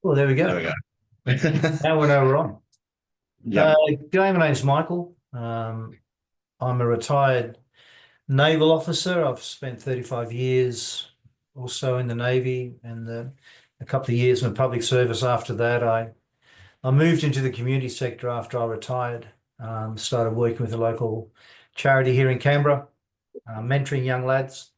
Well, there we There go. we go. Now we know we're on. Yep. G'day, my name's Michael. I'm a retired naval officer. I've spent 35 years or so in the Navy and a couple of years in public service after that. I moved into the community sector after I retired, started working with a local charity here in Canberra, mentoring young lads,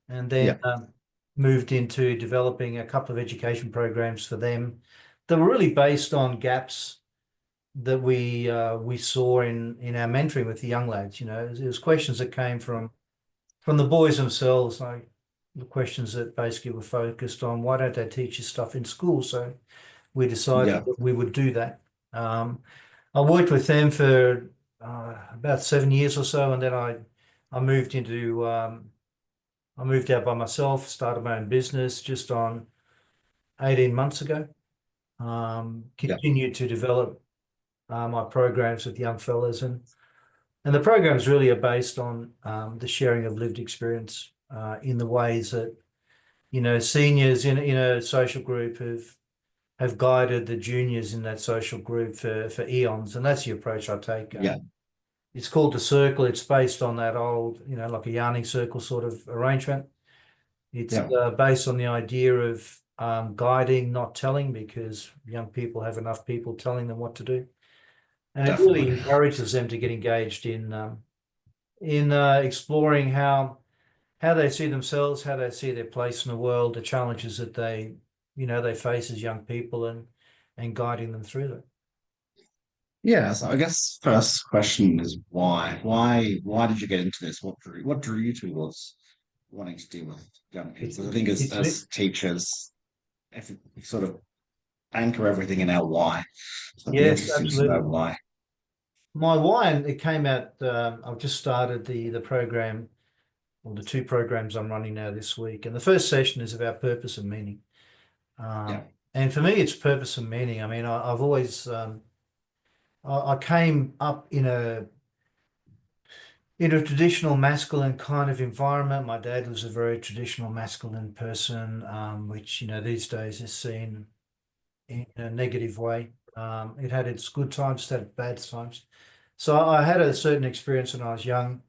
and then Yep. moved into developing a couple of education programs for them that were really based on gaps that we saw in our mentoring with the young lads. It was questions that came from the boys themselves, like the questions that basically were focused on why don't they teach you stuff in school? So we decided Yep. that we would do that. I worked with them for about 7 years or so, and then I moved into I moved out by myself, started my own business just on 18 months ago. Yep. Continued to develop my programs with young fellas, and the programs really are based on the sharing of lived experience in the ways that seniors in a social group have guided the juniors in that social group for eons, and that's the approach I take. Yep. It's called the circle. It's based on that old, like a yarning circle sort of arrangement. It's Yep. based on the idea of guiding, not telling, because young people have enough people telling them what to do. And it really Definitely. encourages them to get engaged in exploring how they see themselves, how they see their place in the world, the challenges that they face as young people, and guiding them through that. Yeah. So I guess first question is why? Why did you get into this? What drew you towards wanting to deal with young people? It's Because I think as it's as teachers, if we sort of anchor everything in our why. So it'd be yes, interesting to know absolutely. why. My why, and it came out. I've just started the program, or the two programs I'm running now this week, and the first session is about purpose and meaning. Yeah. And for me, it's purpose and meaning. I mean, I've always I came up in a traditional masculine kind of environment. My dad was a very traditional masculine person, which these days is seen in a negative way. It had its good times, it had its bad times. So I had a certain experience when I was young,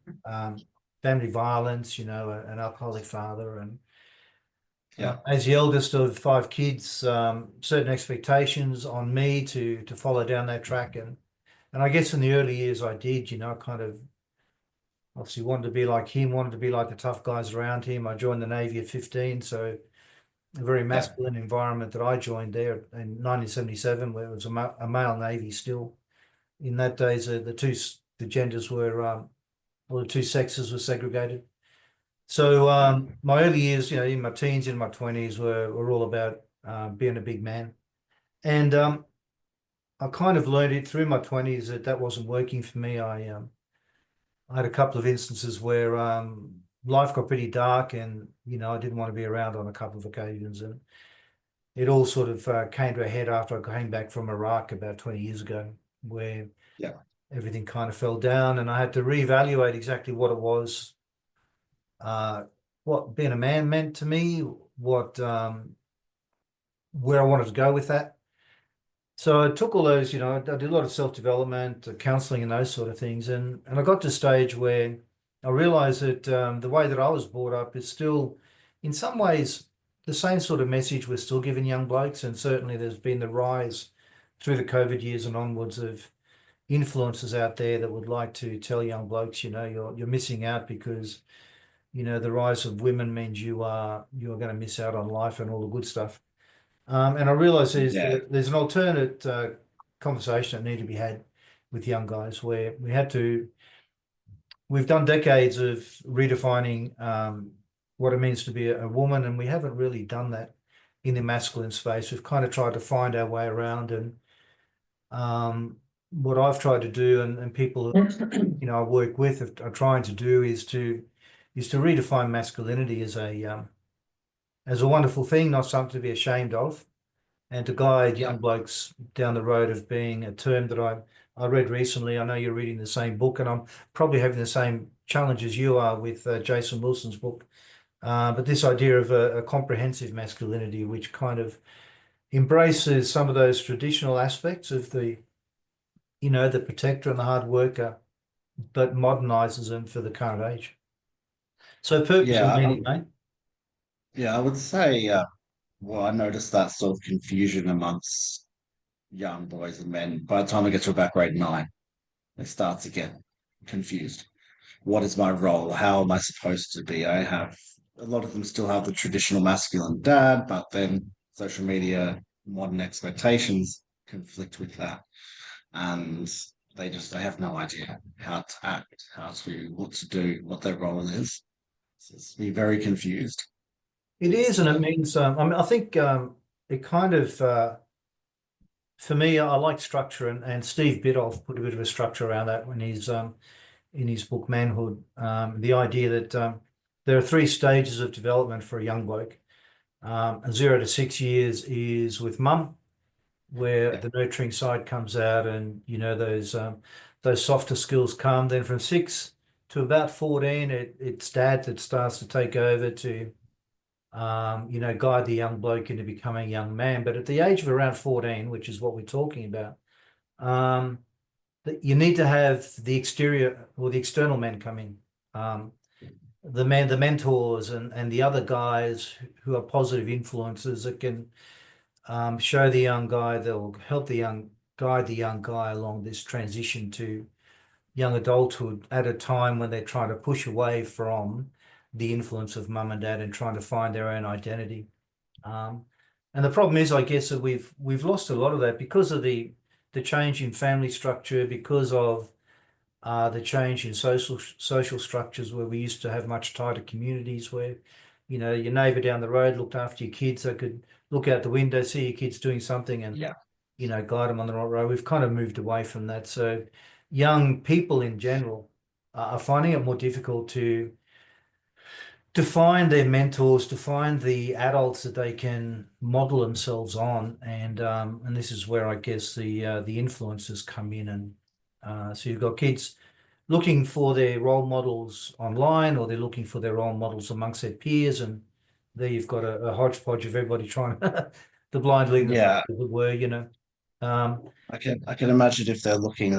family violence, an alcoholic father, and Yeah. as the eldest of five kids, certain expectations on me to follow down that track, and I guess in the early years I did, kind of obviously wanted to be like him, wanted to be like the tough guys around him. I joined the Navy at 15, so a very Yeah. masculine environment that I joined there in 1977, where it was a male Navy still. In that days, the genders were or the two sexes were segregated. So Yeah. my early years, in my teens, in my 20s, were all about being a big man, and I kind of learned it through my 20s that that wasn't working for me. I had a couple of instances where life got pretty dark, and I didn't want to be around on a couple of occasions, and it all sort of came to a head after I came back from Iraq about 20 years ago, where Yeah. everything kind of fell down, and I had to reevaluate exactly what it was, uh, what being a man meant to me, what where I wanted to go with that. So I took all those, I did a lot of self-development, counseling, and those sort of things, and I got to a stage where I realized that the way that I was brought up is still, in some ways, the same sort of message we're still giving young blokes, and certainly there's been the rise through the COVID years and onwards of influencers out there that would like to tell young blokes, you're missing out because the rise of women means you're going to miss out on life and all the good stuff. And I realize Yeah. there's an alternate conversation that need to be had with young guys where we've done decades of redefining what it means to be a woman, and we haven't really done that in the masculine space. We've kind of tried to find our way around, and what I've tried to do, and people I work with are trying to do is to redefine masculinity as a wonderful thing, not something to be ashamed of, and to guide Yeah. young blokes down the road of being a term that I read recently. I know you're reading the same book, and I'm probably having the same challenge as you are with Jason Wilson's book. But this idea of a comprehensive masculinity, which kind of embraces some of those traditional aspects of the protector and the hard worker, but modernizes them for the current age. So purpose Yeah, and meaning, mate. yeah, I would say, well, I noticed that sort of confusion amongst young boys and men. By the time they get to about grade nine, they start to get confused. What is my role? How am I supposed to be? I have a lot of them still have the traditional masculine dad, but then social media, modern expectations conflict with that. And they have no idea how to act, what to do, what their role is. So it's be very confused. It is, It's and it means, I mean, I think it kind of, for me, I like structure, and Steve Biddulph put a bit of a structure around that when he's in his book Manhood. The idea that there are three stages of development for a young bloke. 0 to 6 years is with mum, where yeah, the nurturing side comes out, and those softer skills come. Then from 6 to about 14, it's dad that starts to take over to guide the young bloke into becoming a young man. But at the age of around 14, which is what we're talking about, um, that you need to have the exterior or the external men come in. The mentors and the other guys who are positive influences that can show the young guy, they'll help guide the young guy along this transition to young adulthood at a time when they're trying to push away from the influence of mum and dad and trying to find their own identity. Um, and the problem is, I guess, that we've lost a lot of that because of the change in family structure, because of the change in social structures where we used to have much tighter communities where, your neighbour down the road looked after your kids. They could look out the window, see your kids doing something and, yeah, guide them on the right road. We've kind of moved away from that. So young people in general are finding it more difficult to find their mentors, to find the adults that they can model themselves on, and this is where I guess the influences come in, and so you've got kids looking for their role models online, or they're looking for their role models amongst their peers, and there you've got a hodgepodge of everybody trying the blind leading the yeah. blind, as it were. Um, I can imagine if they're looking,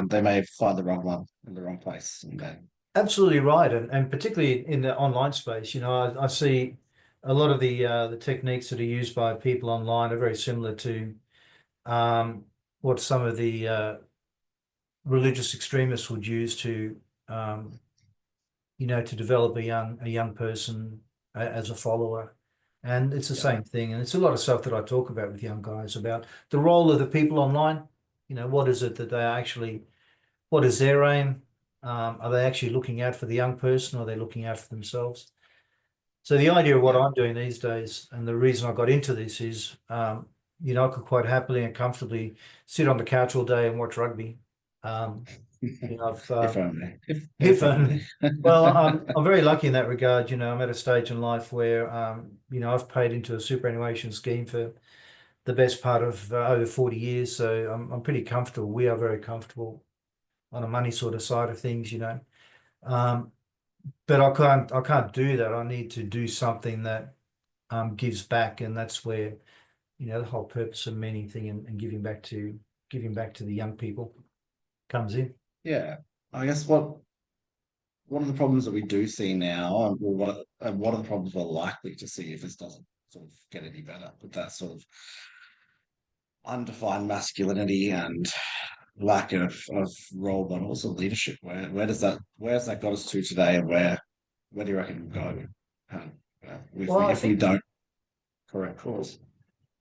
they may find the wrong one in the wrong place, and then Absolutely right, and particularly in the online space, I see a lot of the techniques that are used by people online are very similar to um, what some of the religious extremists would use um, to develop a young person as a follower, and it's the yeah, same thing, and it's a lot of stuff that I talk about with young guys about the role of the people online. What is it that they actually what is their aim? Are they actually looking out for the young person, or are they looking out for themselves? So the idea of what yeah, I'm doing these days, and the reason I got into this is, I could quite happily and comfortably sit on the couch all day and watch rugby. Um, I've if only, if if only. well, I'm very lucky in that regard. I'm at a stage in life where, I've paid into a superannuation scheme for the best part of over 40 years, so I'm pretty comfortable. We are very comfortable on a money sort of side of things. Um, but I can't do that. I need to do something that gives back, and that's where the whole purpose and meaning thing, and giving back to the young people comes in. Yeah, I guess one of the problems that we do see now, and what are the problems we're likely to see if this doesn't sort of get any better, with that sort of undefined masculinity and lack of role models of leadership. Where's that got us to today, and where do you reckon we'll go? Well, I If we think don't correct course.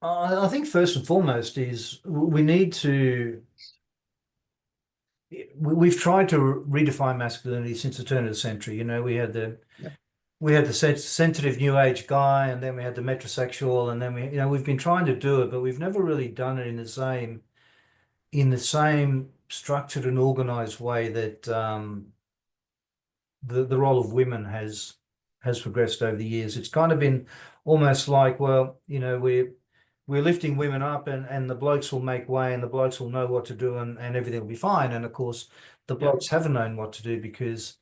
I think first and foremost is we need to. We've tried to redefine masculinity since the turn of the century. Yeah, we had the sensitive new age guy, and then we had the metrosexual, and then we've been trying to do it, but we've never really done it in the same structured and organized way that the role of women has progressed over the years. It's kind of been almost like, well, we're lifting women up, and the blokes will make way, and the blokes will know what to do, and everything will be fine. And of course, the yeah, blokes haven't known what to do because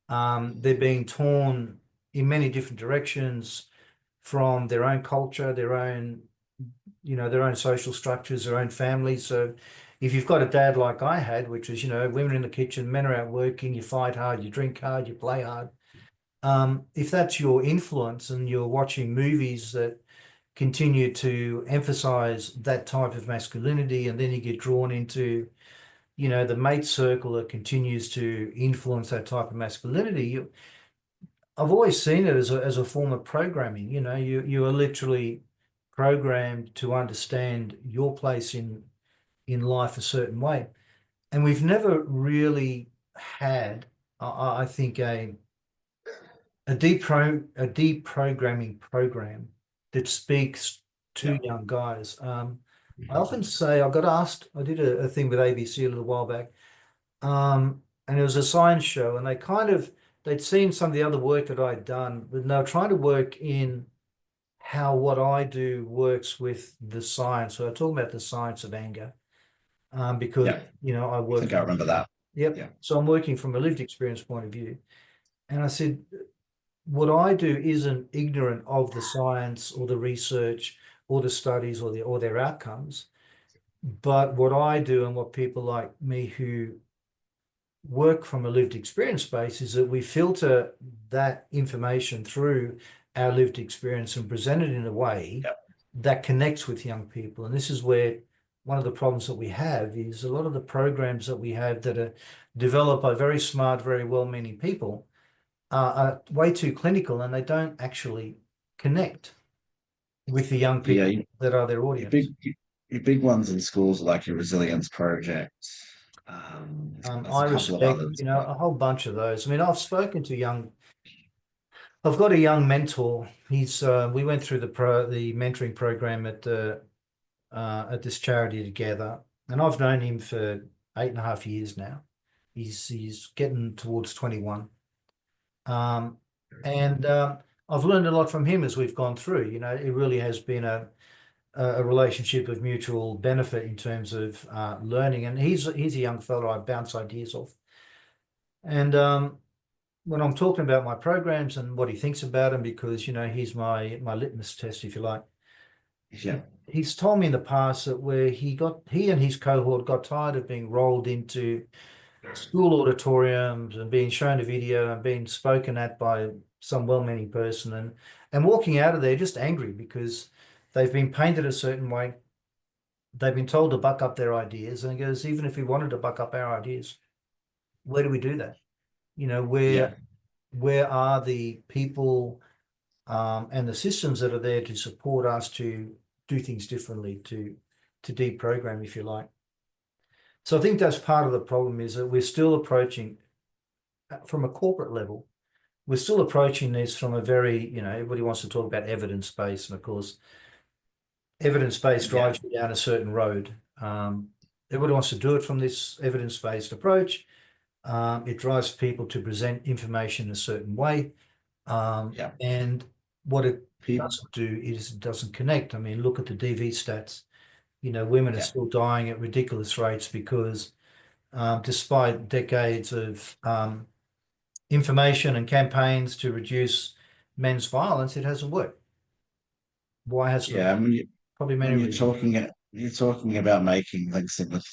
they're being torn in many different directions from their own culture, their own their own social structures, their own families. So if you've got a dad like I had, which was, women in the kitchen, men are out working, you fight hard, you drink hard, you play hard. If that's your influence and you're watching movies that continue to emphasize that type of masculinity, and then you get drawn into, the mate circle that continues to influence that type of masculinity, I've always seen it as a form of programming. You are literally programmed to understand your place in life a certain way. And we've never really had, I think, a deprogramming program that speaks to Yeah. young guys. I often say I got asked, I did a thing with ABC a little while back, and it was a science show, and they'd seen some of the other work that I'd done, but they were trying to work in how what I do works with the science. So I talk about the science of anger, because Yeah. I I work think I from, remember that. yep. Yeah. So I'm working from a lived experience point of view. And I said, what I do isn't ignorant of the science or the research or the studies or their outcomes. But what I do and what people like me who work from a lived experience base is that we filter that information through our lived experience and present it in a way Yeah. that connects with young people. And this is where one of the problems that we have is a lot of the programs that we have that are developed by very smart, very well-meaning people are way too clinical, and they don't actually connect with the young Yeah. people that are their Your audience. big your big ones in schools are like your resilience project. There's a I couple of respect, others, but a whole bunch of those. I mean, I've got a young mentor. We went through the mentoring program at this charity together, and I've known him for 8.5 years now. He's getting towards 21. Um, and I've learned a lot from him as we've gone through. It really has been a relationship of mutual benefit in terms of learning. And he's a young fellow I bounce ideas off. And when I'm talking about my programs and what he thinks about them, because he's my litmus test, if you like. yeah, He's told me in the past that where he and his cohort got tired of being rolled into school auditoriums and being shown a video and being spoken at by some well-meaning person, and walking out of there just angry because they've been painted a certain way. They've been told to buck up their ideas, and he goes, even if we wanted to buck up our ideas, where do we do that? yeah, Where are the people and the systems that are there to support us to do things differently, to deprogram, if you like. So I think that's part of the problem, is that we're still approaching from a corporate level. We're still approaching this from a very, everybody wants to talk about evidence-based, and of course, evidence-based yeah, drives you down a certain road. Everybody wants to do it from this evidence-based approach. It drives people to present information a certain way. yeah. And what it People, doesn't do is it doesn't connect. I mean, look at the DV stats. Women are yeah, still dying at ridiculous rates because despite decades of information and campaigns to reduce men's violence, it hasn't worked. Why hasn't it yeah. worked? Probably many When reasons. you're talking about making links in with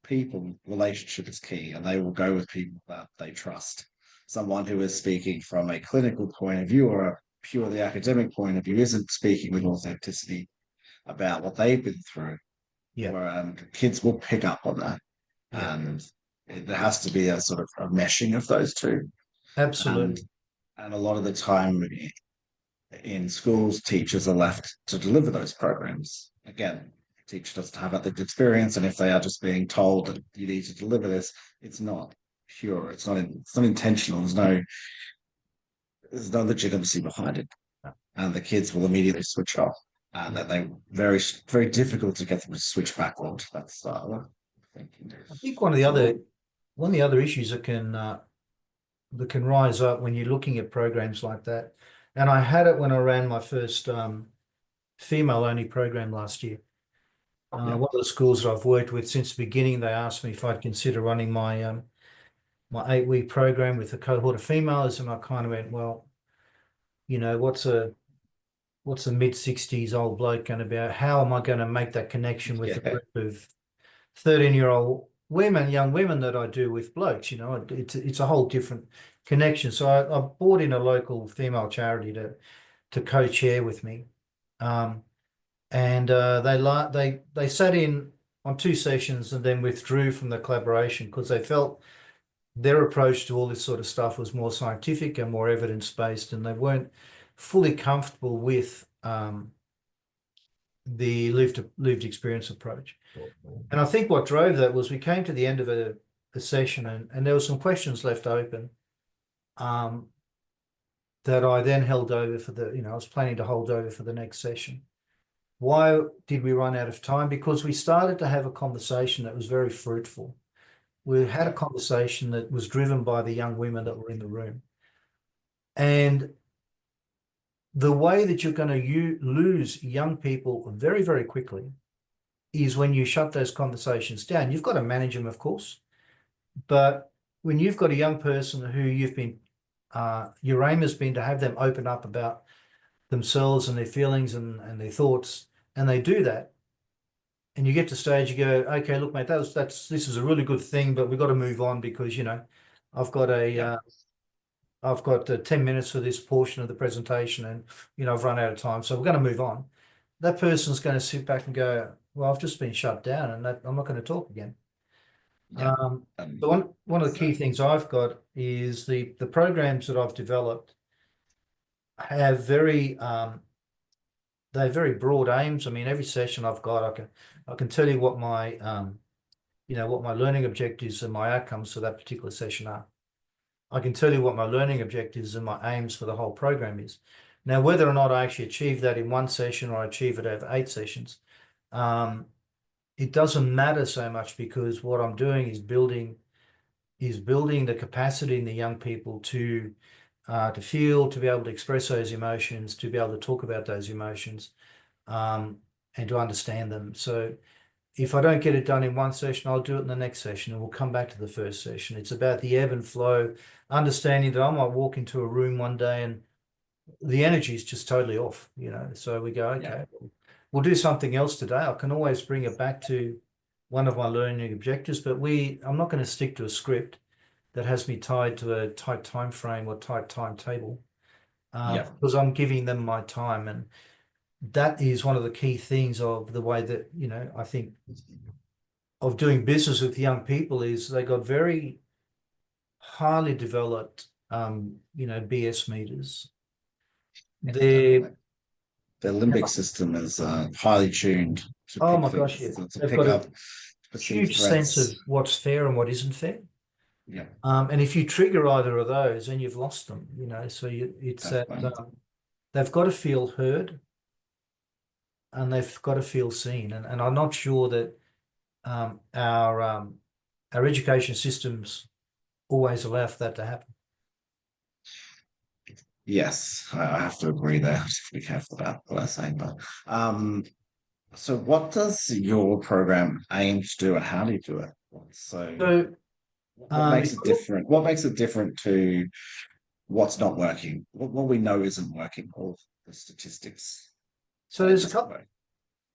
people, relationship is key, and they will go with people that they trust. Someone who is speaking from a clinical point of view or a purely academic point of view isn't speaking with authenticity about what they've been through. Yeah, Where kids will pick up on that, yeah, and there has to be a sort of a meshing of those two. And absolutely. and a lot of the time in schools, teachers are left to deliver those programs. Again, teacher doesn't have that lived experience, and if they are just being told that you need to deliver this, it's not pure. It's not intentional. There's no legitimacy behind it, and the kids will immediately switch off. And Yeah. that they very difficult to get them to switch back on to that style of thinking. I think one of the other So one of the other issues that can rise up when you're looking at programs like that, and I had it when I ran my first female-only program last year. yeah, One of the schools that I've worked with since the beginning, they asked me if I'd consider running my 8-week program with a cohort of females, and I kind of went, well, what's what's a mid-60s old bloke going to be? How am I going to make that connection with a Yeah. group of 13-year-old women, young women that I do with blokes? It's a whole different connection. So I brought in a local female charity to co-chair with me. And they sat in on 2 sessions and then withdrew from the collaboration because they felt their approach to all this sort of stuff was more scientific and more evidence-based, and they weren't fully comfortable with the lived experience approach. And I think what drove that was we came to the end of a session, and there were some questions left open um, that I then held over I was planning to hold over for the next session. Why did we run out of time? Because we started to have a conversation that was very fruitful. We had a Yeah. conversation that was driven by the young women that were in the room. And the way that you're going to lose young people very, very quickly is when you shut those conversations down. You've got to manage them, of course, but when you've got a young person who your aim has been to have them open up about themselves and their feelings and their thoughts, and they do that, and you get to stage, you go, okay, look, mate, this is a really good thing, but we've got to move on because, I've got Yeah. I've got 10 minutes for this portion of the presentation and, I've run out of time. So we're going to move on. That person's going to sit back and go, well, I've just been shut down and I'm not going to talk again. Yeah. Um, so Um, one of the key so things I've got is the programs that I've developed have they're very broad aims. I mean, every session I've got, I can tell you what what my learning objectives and my outcomes for that particular session are. I can tell you what my learning objectives and my aims for the whole program is. Now, whether or not I actually achieve that in one session or I achieve it over 8 sessions, um, it doesn't matter so much because what I'm doing is building the capacity in the young people to feel, to be able to express those emotions, to be able to talk about those emotions, um, and to understand them. So if I don't get it done in one session, I'll do it in the next session and we'll come back to the first session. It's about the ebb and flow, understanding that I might walk into a room one day and the energy is just totally off, So we go, yeah. okay, we'll do something else today. I can always bring it back to one of my learning objectives, but I'm not going to stick to a script that has me tied to a tight time frame or tight timetable, Yeah. because I'm giving them my time. And that is one of the key things of the way that, I think of doing business with young people is they got very highly developed, BS meters. Yeah, They're, definitely. The limbic system is highly tuned to oh pick my gosh, yeah. things, to They've pick got a up perceived huge sense of threats. what's fair and what isn't fair. Yeah, And if you trigger either of those, then you've lost them, So it's that definitely. they've got to feel heard and they've got to feel seen. And I'm not sure that um, our um, our education systems always allow for that to happen. Yes, I have to agree there. I have to be careful about what I'm saying, but so what does your program aim to do, and how do you do it? So, So what makes it's it different? What makes it different to what's not working? What we know isn't working, all the statistics so say it isn't working.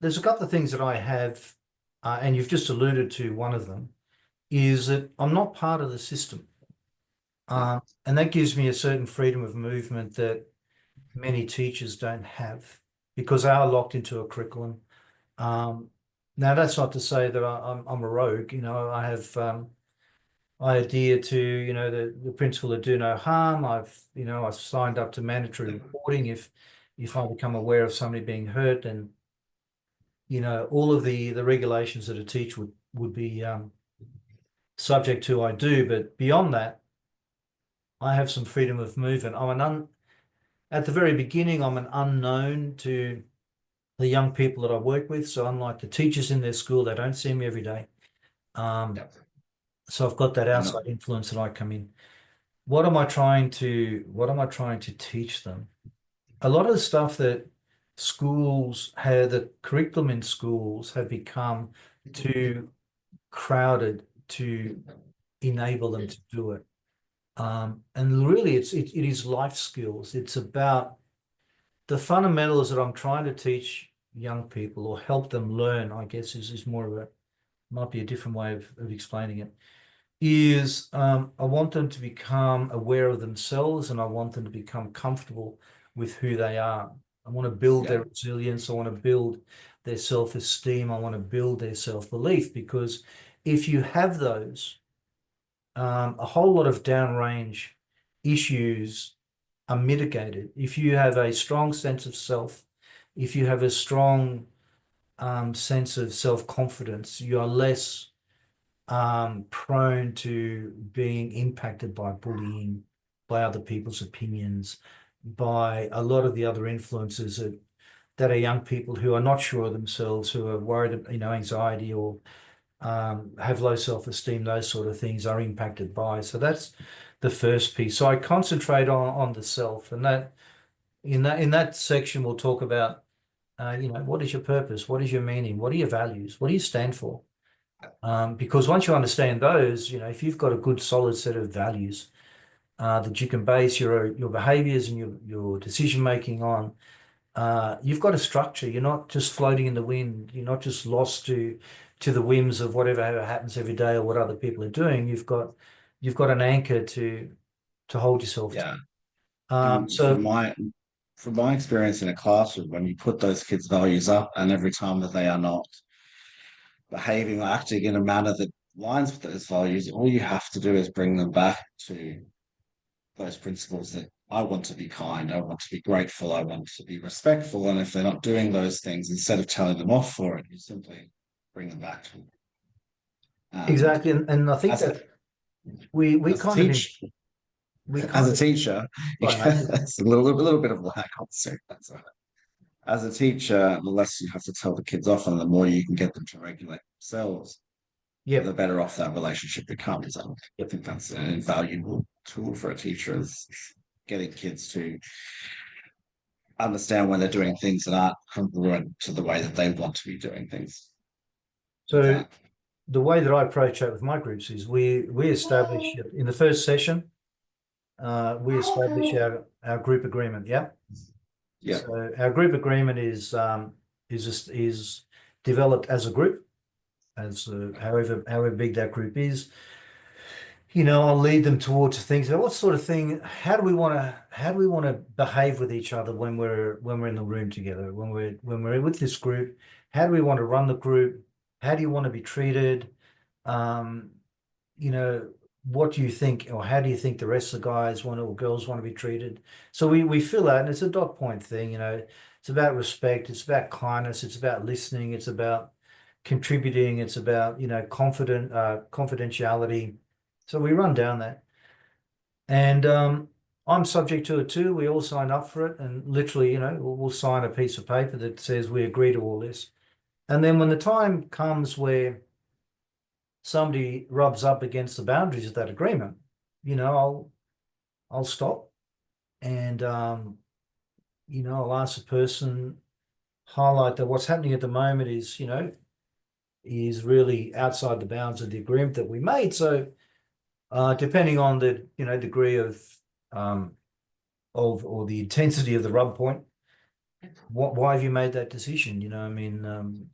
there's a couple of things that I have, and you've just alluded to one of them, is that I'm not part of the system. Yeah, And that gives me a certain freedom of movement that many teachers don't have because they are locked into a curriculum. Um, Now, that's not to say that I'm a rogue. I adhere to the principle of do no harm. I've signed up to mandatory reporting if I become aware of somebody being hurt, and all of the regulations that a teacher would be subject to, I do. But beyond that, I have some freedom of movement. At the very beginning, I'm an unknown to the young people that I work with. So unlike the teachers in their school, they don't see me every day. Um, yeah. so I've got that I know. outside influence that I come in. What am I trying to teach them? A lot of the stuff that the curriculum in schools have become too crowded to enable them to do it. And really, it is life skills. It's about the fundamentals that I'm trying to teach young people or help them learn, I guess, is more of a might be a different way of explaining it. Is I want them to become aware of themselves and I want them to become comfortable with who they are. I want to build Yeah, their resilience. I want to build their self-esteem. I want to build their self-belief because if you have those, a whole lot of downrange issues are mitigated. If you have a strong sense of self, if you have a strong sense of self-confidence, you are less prone to being impacted by bullying, by other people's opinions, by a lot of the other influences that are young people who are not sure of themselves, who are worried, anxiety or have low self-esteem, those sort of things are impacted by. So that's the first piece. So I concentrate on the self, and that in that section we'll talk about what is your purpose? What is your meaning? What are your values? What do you stand for? Because once you understand those, if you've got a good solid set of values that you can base your behaviors and your decision making on, you've got a structure. You're not just floating in the wind. You're not just lost to the whims of whatever happens every day or what other people are doing. You've got an anchor to hold yourself to. yeah. And So from my experience in a classroom, when you put those kids' values up, and every time that they are not behaving or acting in a manner that aligns with those values, all you have to do is bring them back to those principles that I want to be kind, I want to be grateful, I want to be respectful. And if they're not doing those things, instead of telling them off for it, you simply bring them back to them. And exactly, and I think as a that we as a kind of teach we as kind a of teacher, sorry, mate. it's a little bit of a lack of say that's all right. As a teacher, the less you have to tell the kids off and the more you can get them to regulate themselves, the Yep, better off that relationship becomes. And I yep. think that's an invaluable tool for a teacher is getting kids to understand when they're doing things that aren't congruent to the way that they want to be doing things. With So that. the way that I approach it with my groups is we establish in the first session, we establish our group agreement. Yeah. Yeah. So our group agreement is developed as a group, as however big that group is. I'll lead them towards things. What sort of thing? How do we want to behave with each other when we're in the room together? When we're with this group, how do we want to run the group? How do you want to be treated? Um, you know, what do you think, or how do you think the rest of the guys want or girls want to be treated? So we fill out, and it's a dot point thing. It's about respect, it's about kindness, it's about listening, it's about contributing, it's about confidentiality. So we run down that, and I'm subject to it too. We all sign up for it, and literally, we'll sign a piece of paper that says we agree to all this. And then when the time comes where somebody rubs up against the boundaries of that agreement, I'll stop and I'll ask the person, highlight that what's happening at the moment is really outside the bounds of the agreement that we made. So depending on the degree um of or the intensity of the rub point, why have you made that decision? I mean,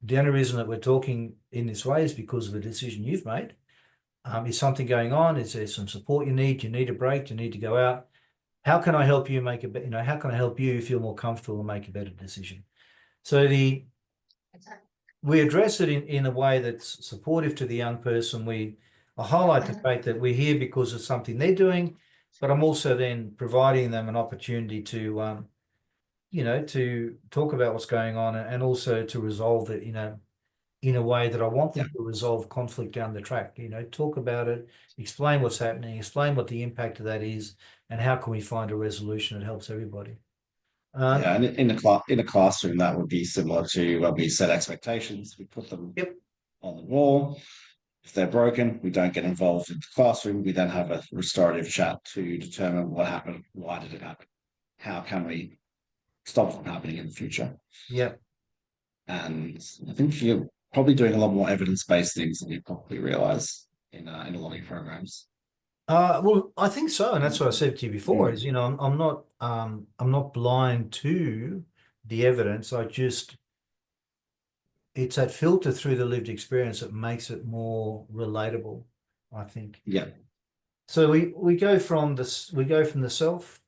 the only reason that we're talking in this way is because of a decision you've made. Is something going on? Is there some support you need? Do you need a break? Do you need to go out? How can I help you make how can I help you feel more comfortable and make a better decision? So we address it in a way that's supportive to the young person. I highlight the fact that we're here because of something they're doing, but I'm also then providing them an opportunity to talk about what's going on and also to resolve it, in a way that I want Yeah. them to resolve conflict down the track. Talk about it, explain what's happening, explain what the impact of that is, and how can we find a resolution that helps everybody. Yeah, and in a classroom, that would be similar to when we set expectations. We put them Yep, on the wall. If they're broken, we don't get involved in the classroom. We then have a restorative chat to determine what happened, why did it happen, how can we stop it from happening in the future. yep. And I think you're probably doing a lot more evidence-based things than you probably realize in a lot of your programs. Well, I think so, and that's what I said to you before. Is Mm. I'm not blind to the evidence. It's that filter through the lived experience that makes it more relatable, I think. Yeah, So we go from the self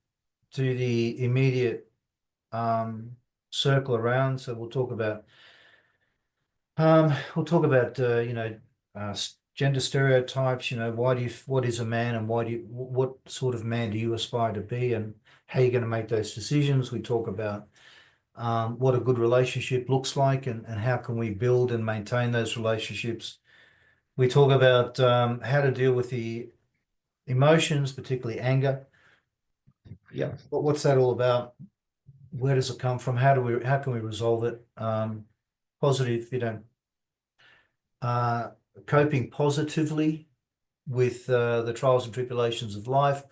to the immediate circle around. So we'll talk about gender stereotypes. What is a man, and what sort of man do you aspire to be, and how you're going to make those decisions. We talk about what a good relationship looks like, and how can we build and maintain those relationships. We talk about how to deal with the emotions, particularly anger. yeah, What's that all about? Where does it come from? How can we resolve it? Positive, uh, coping positively with the trials and tribulations of life,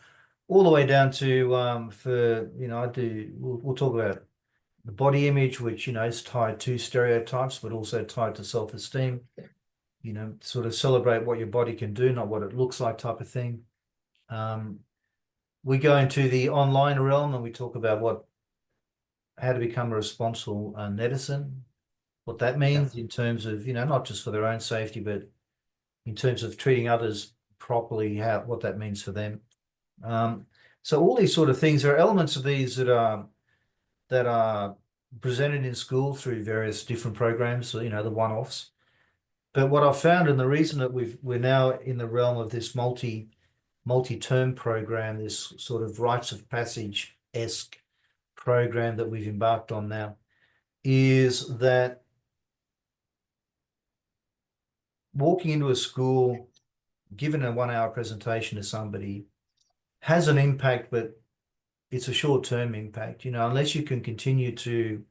all the way down to we'll talk about the body image, which is tied to stereotypes, but also tied to self-esteem. Sort of celebrate what your body can do, not what it looks like, type of thing. Um, we go into the online realm and we talk about how to become a responsible netizen, what that yeah, means in terms of, not just for their own safety, but in terms of treating others properly, what that means for them. Um, so all these sort of things, there are elements of these that are presented in school through various different programs, so, the one-offs. But what I've found, and the reason that we're now in the realm of this multi-term program, this sort of rites of passage-esque program that we've embarked on now, is that walking into a school, giving a 1 hour presentation to somebody has an impact, but it's a short-term impact. Unless you can continue to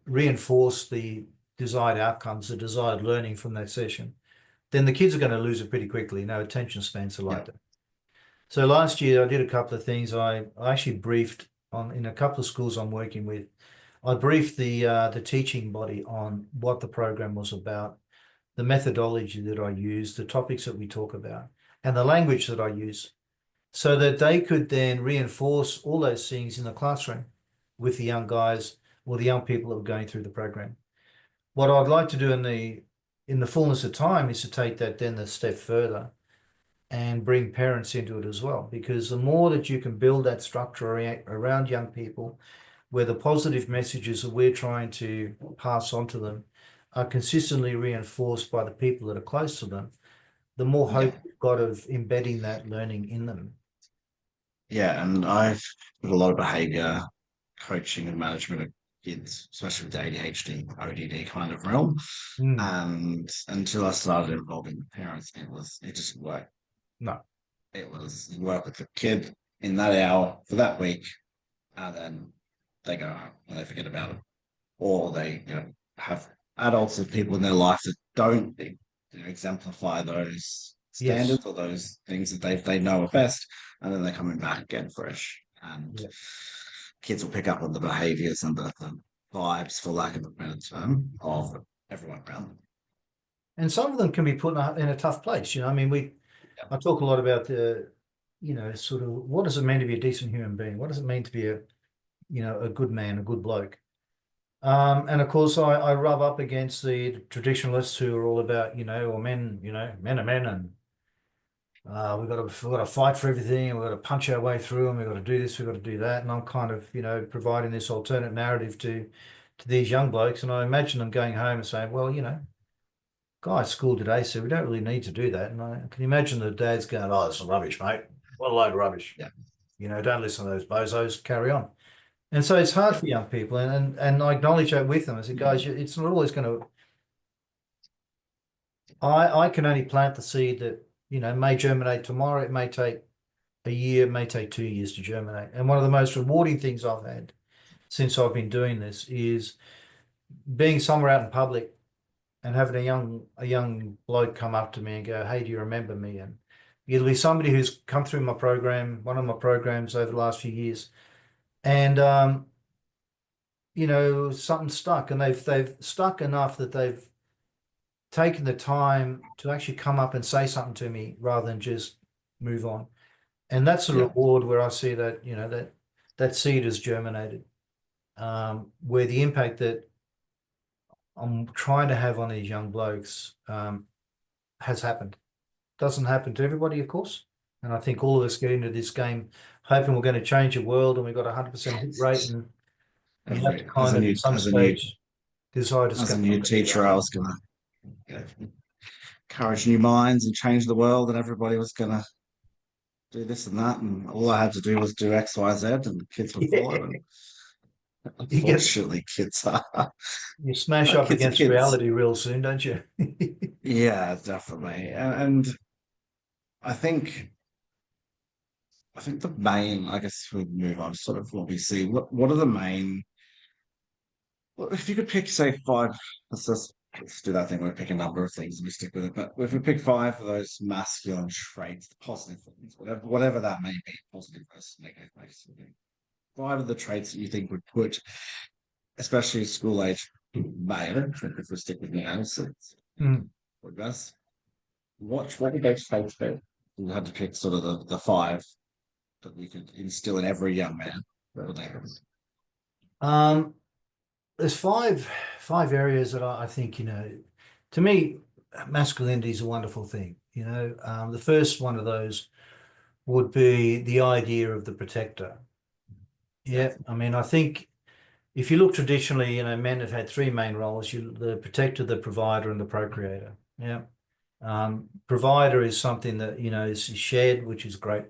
reinforce the desired outcomes, the desired learning from that session, then the kids are going to lose it pretty quickly. Attention spans are yeah, like that. So last year I did a couple of things. I actually briefed on in a couple of schools I'm working with. I briefed the teaching body on what the program was about, the methodology that I use, the topics that we talk about, and the language that I use, so that they could then reinforce all those things in the classroom with the young guys or the young people that were going through the program. What I'd like to do in the fullness of time is to take that then a step further and bring parents into it as well, because the more that you can build that structure around young people, where the positive messages that we're trying to pass on to them are consistently reinforced by the people that are close to them, the more yeah, hope you've got of embedding that learning in them. yeah. And I've got a lot of behavior coaching and management of kids, especially with the ADHD, ODD kind of realm. Mm, And until I started involving the parents, it just worked. no. It was you work with the kid in that hour for that week, and then they go home and they forget about it. Or they, have adults and people in their life that don't exemplify those Yes. standards or those things that they know are best, and then they're coming back again fresh. And Yeah. kids will pick up on the behaviors and the vibes, for lack of a better term, of everyone around them. And some of them can be put in a tough place. I mean, Yeah, I talk a lot about sort of what does it mean to be a decent human being? What does it mean to be a good man, a good bloke? And of course, I rub up against the traditionalists who are all about, or men, men are men, and we've got to fight for everything, and we've got to punch our way through, and we've got to do this, we've got to do that. And I'm kind of, providing this alternate narrative to these young blokes, and I imagine them going home and saying, well, guy at school today said we don't really need to do that. And I can imagine the dads going, oh, this is rubbish, mate. What a load of rubbish. yeah, Don't listen to those bozos, carry on. And so it's hard yeah, for young people. And I acknowledge that with them. I said, guys, it's not always going to, I can only plant the seed that, may germinate tomorrow. It may take a year, it may take 2 years to germinate. And one of the most rewarding things I've had since I've been doing this is being somewhere out in public and having a young bloke come up to me and go, "Hey, do you remember me?" And it'll be somebody who's come through my program, one of my programs over the last few years, and something stuck, and they've stuck enough that they've taken the time to actually come up and say something to me rather than just move on. And that's a Yeah. reward where I see that, that seed has germinated, where the impact that I'm trying to have on these young blokes has happened. Doesn't happen to everybody, of course. And I think all of us get into this game hoping we're going to change the world and we've got 100% hit rate, and you have to Every kind of at some stage decide it's as a going new teacher, I was gonna, you know, encourage new minds and change the world, and everybody was gonna do this and that, and all I had to do was do X, Y, Z, and kids would follow. yeah. And You get unfortunately, kids are you smash up kids are against kids. reality real soon, don't you? Yeah, definitely. And I think the main, I guess we move on to sort of what we see. What are the main, well, if you could pick, say, five, let's do that thing where we pick a number of things and we stick with it. But if we pick five of those masculine traits, the positive things, whatever that may be, positive versus negative, basically. Five of the traits that you think would put, especially school age male, if we stick with males, Mm. or best, what would those traits be? You had to pick sort of the five that we could instill in every young man. What would they be? Um, there's five areas that I think, to me, masculinity is a wonderful thing. The first one of those would be the idea of the protector. Yeah, Yeah, I mean, I think if you look traditionally, men have had three main roles: the protector, the provider, and the procreator. Yeah. Provider is something that, is shared, which is great.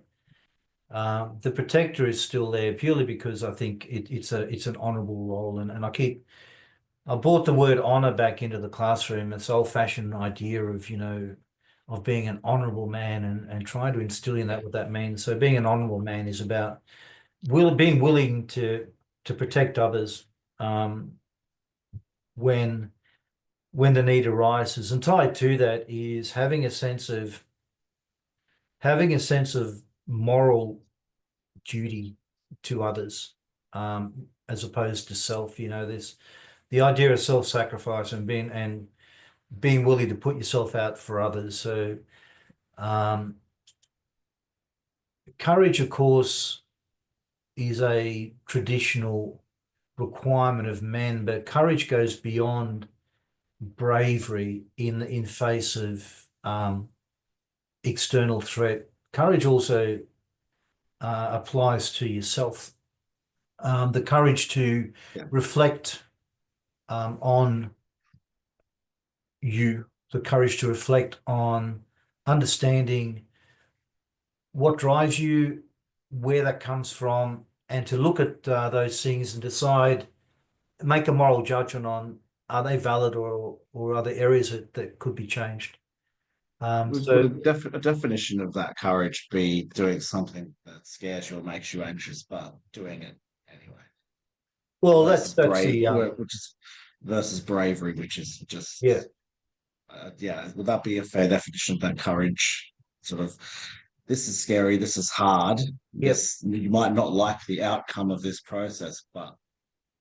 The protector is still there purely because I think it's an honorable role, and I brought the word honor back into the classroom. This old-fashioned idea of, of being an honorable man, and trying to instill in that what that means. So being an honorable man is about being willing to protect others, um, when the need arises. And tied to that is having a sense of moral duty to others, as opposed to self. This the idea of self-sacrifice and being willing to put yourself out for others. So um, courage, of course, is a traditional requirement of men, but courage goes beyond bravery in face of external threat. Courage also applies to yourself. The courage to yeah, reflect on you, the courage to reflect on understanding what drives you, where that comes from, and to look at those things and decide, make a moral judgment on, are they valid, or are there areas that could be changed. would So, a definition of that courage be doing something that scares you or makes you anxious, but doing it anyway, well, versus that's the which is versus bravery, which is yeah, just yeah. Would that be a fair definition of that courage? Sort of, this is scary, this is hard, yep. this you might not like the outcome of this process, but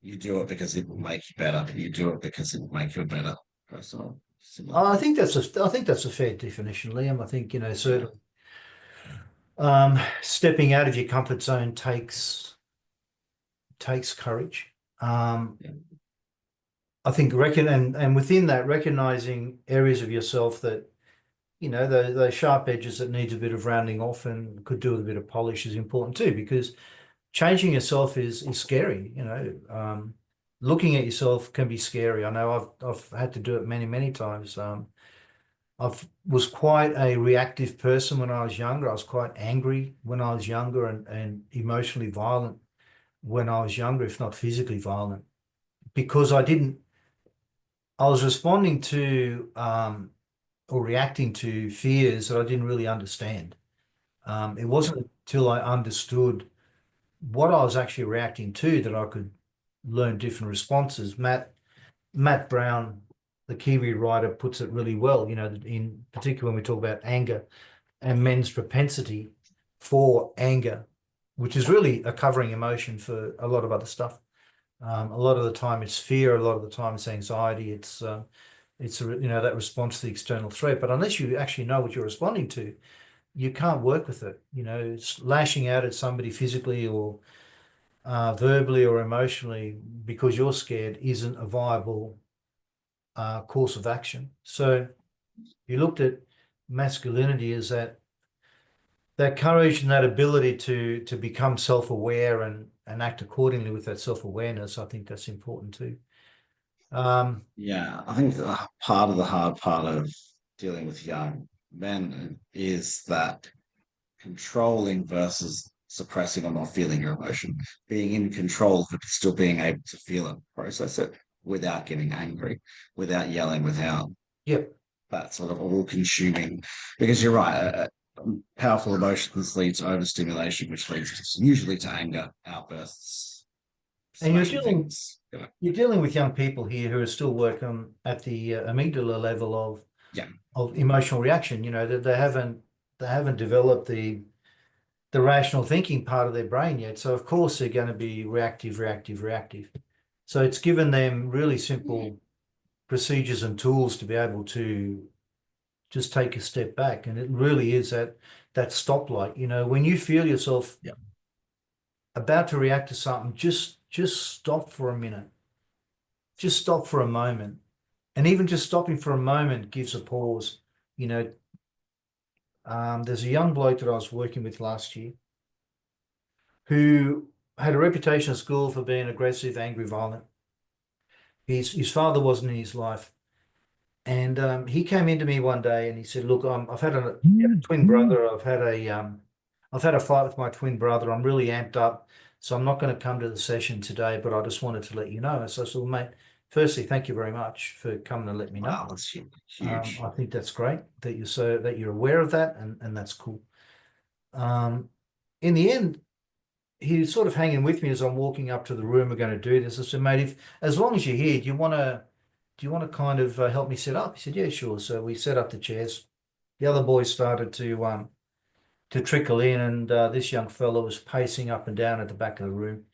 you do it because it will make you better. You do it because it will make you a better person. Or similar. I think that's a fair definition, Liam. I think, Yeah. certainly, stepping out of your comfort zone takes courage. Yeah. I think and within that, recognizing areas of yourself that, those sharp edges that needs a bit of rounding off and could do with a bit of polish is important too, because changing yourself is scary. Looking at yourself can be scary. I know I've had to do it many, many times. I was quite a reactive person when I was younger. I was quite angry when I was younger, and emotionally violent when I was younger, if not physically violent, because I was responding to, or reacting to fears that I didn't really understand. It Yeah. wasn't until I understood what I was actually reacting to that I could learn different responses. Matt Brown, the Kiwi writer, puts it really well, in particular when we talk about anger and men's propensity for anger, which is really a covering emotion for a lot of other stuff. A lot of the time it's fear, a lot of the time it's anxiety, it's that response to the external threat. But unless you actually know what you're responding to, you can't work with it. Lashing out at somebody physically or verbally or emotionally because you're scared isn't a viable course of action. So you looked at masculinity as that courage and that ability to become self-aware and act accordingly with that self-awareness. I think that's important too. Yeah, I think part of the hard part of dealing with young men is that controlling versus suppressing or not feeling your emotion, being in control, but still being able to feel it, process it without getting angry, without yelling, without Yep. that sort of all consuming. Because you're right, powerful emotions lead to overstimulation, which leads usually to anger, outbursts, And you're slashing dealing things. you're dealing with young people here who are still working at the amygdala level Yeah, of emotional reaction. That they haven't developed the rational thinking part of their brain yet. So of course they're going to be reactive, reactive, reactive. So it's given them really simple procedures and tools to be able to just take a step back. And it really is that stoplight. When you feel yourself yeah, about to react to something, just stop for a minute. Just stop for a moment. And even just stopping for a moment gives a pause. You know, there's a young bloke that I was working with last year who had a reputation at school for being aggressive, angry, violent. His father wasn't in his life. And he came into me one day and he said, "Look, I've had a twin brother. I've had a fight with my twin brother. I'm really amped up, so I'm not going to come to the session today. But I just wanted to let you know." So I said, "Well, mate, firstly, thank you very much for coming to let me know. wow, that's huge. I think that's great that you're aware of that, and that's cool." Um, in the end, he was sort of hanging with me as I'm walking up to the room. We're going to do this. I said, "Mate, as long as you're here, do you want to kind of help me set up?" He said, "Yeah, sure." So we set up the chairs. The other boys started to trickle in, and this young fellow was pacing up and down at the back of the room.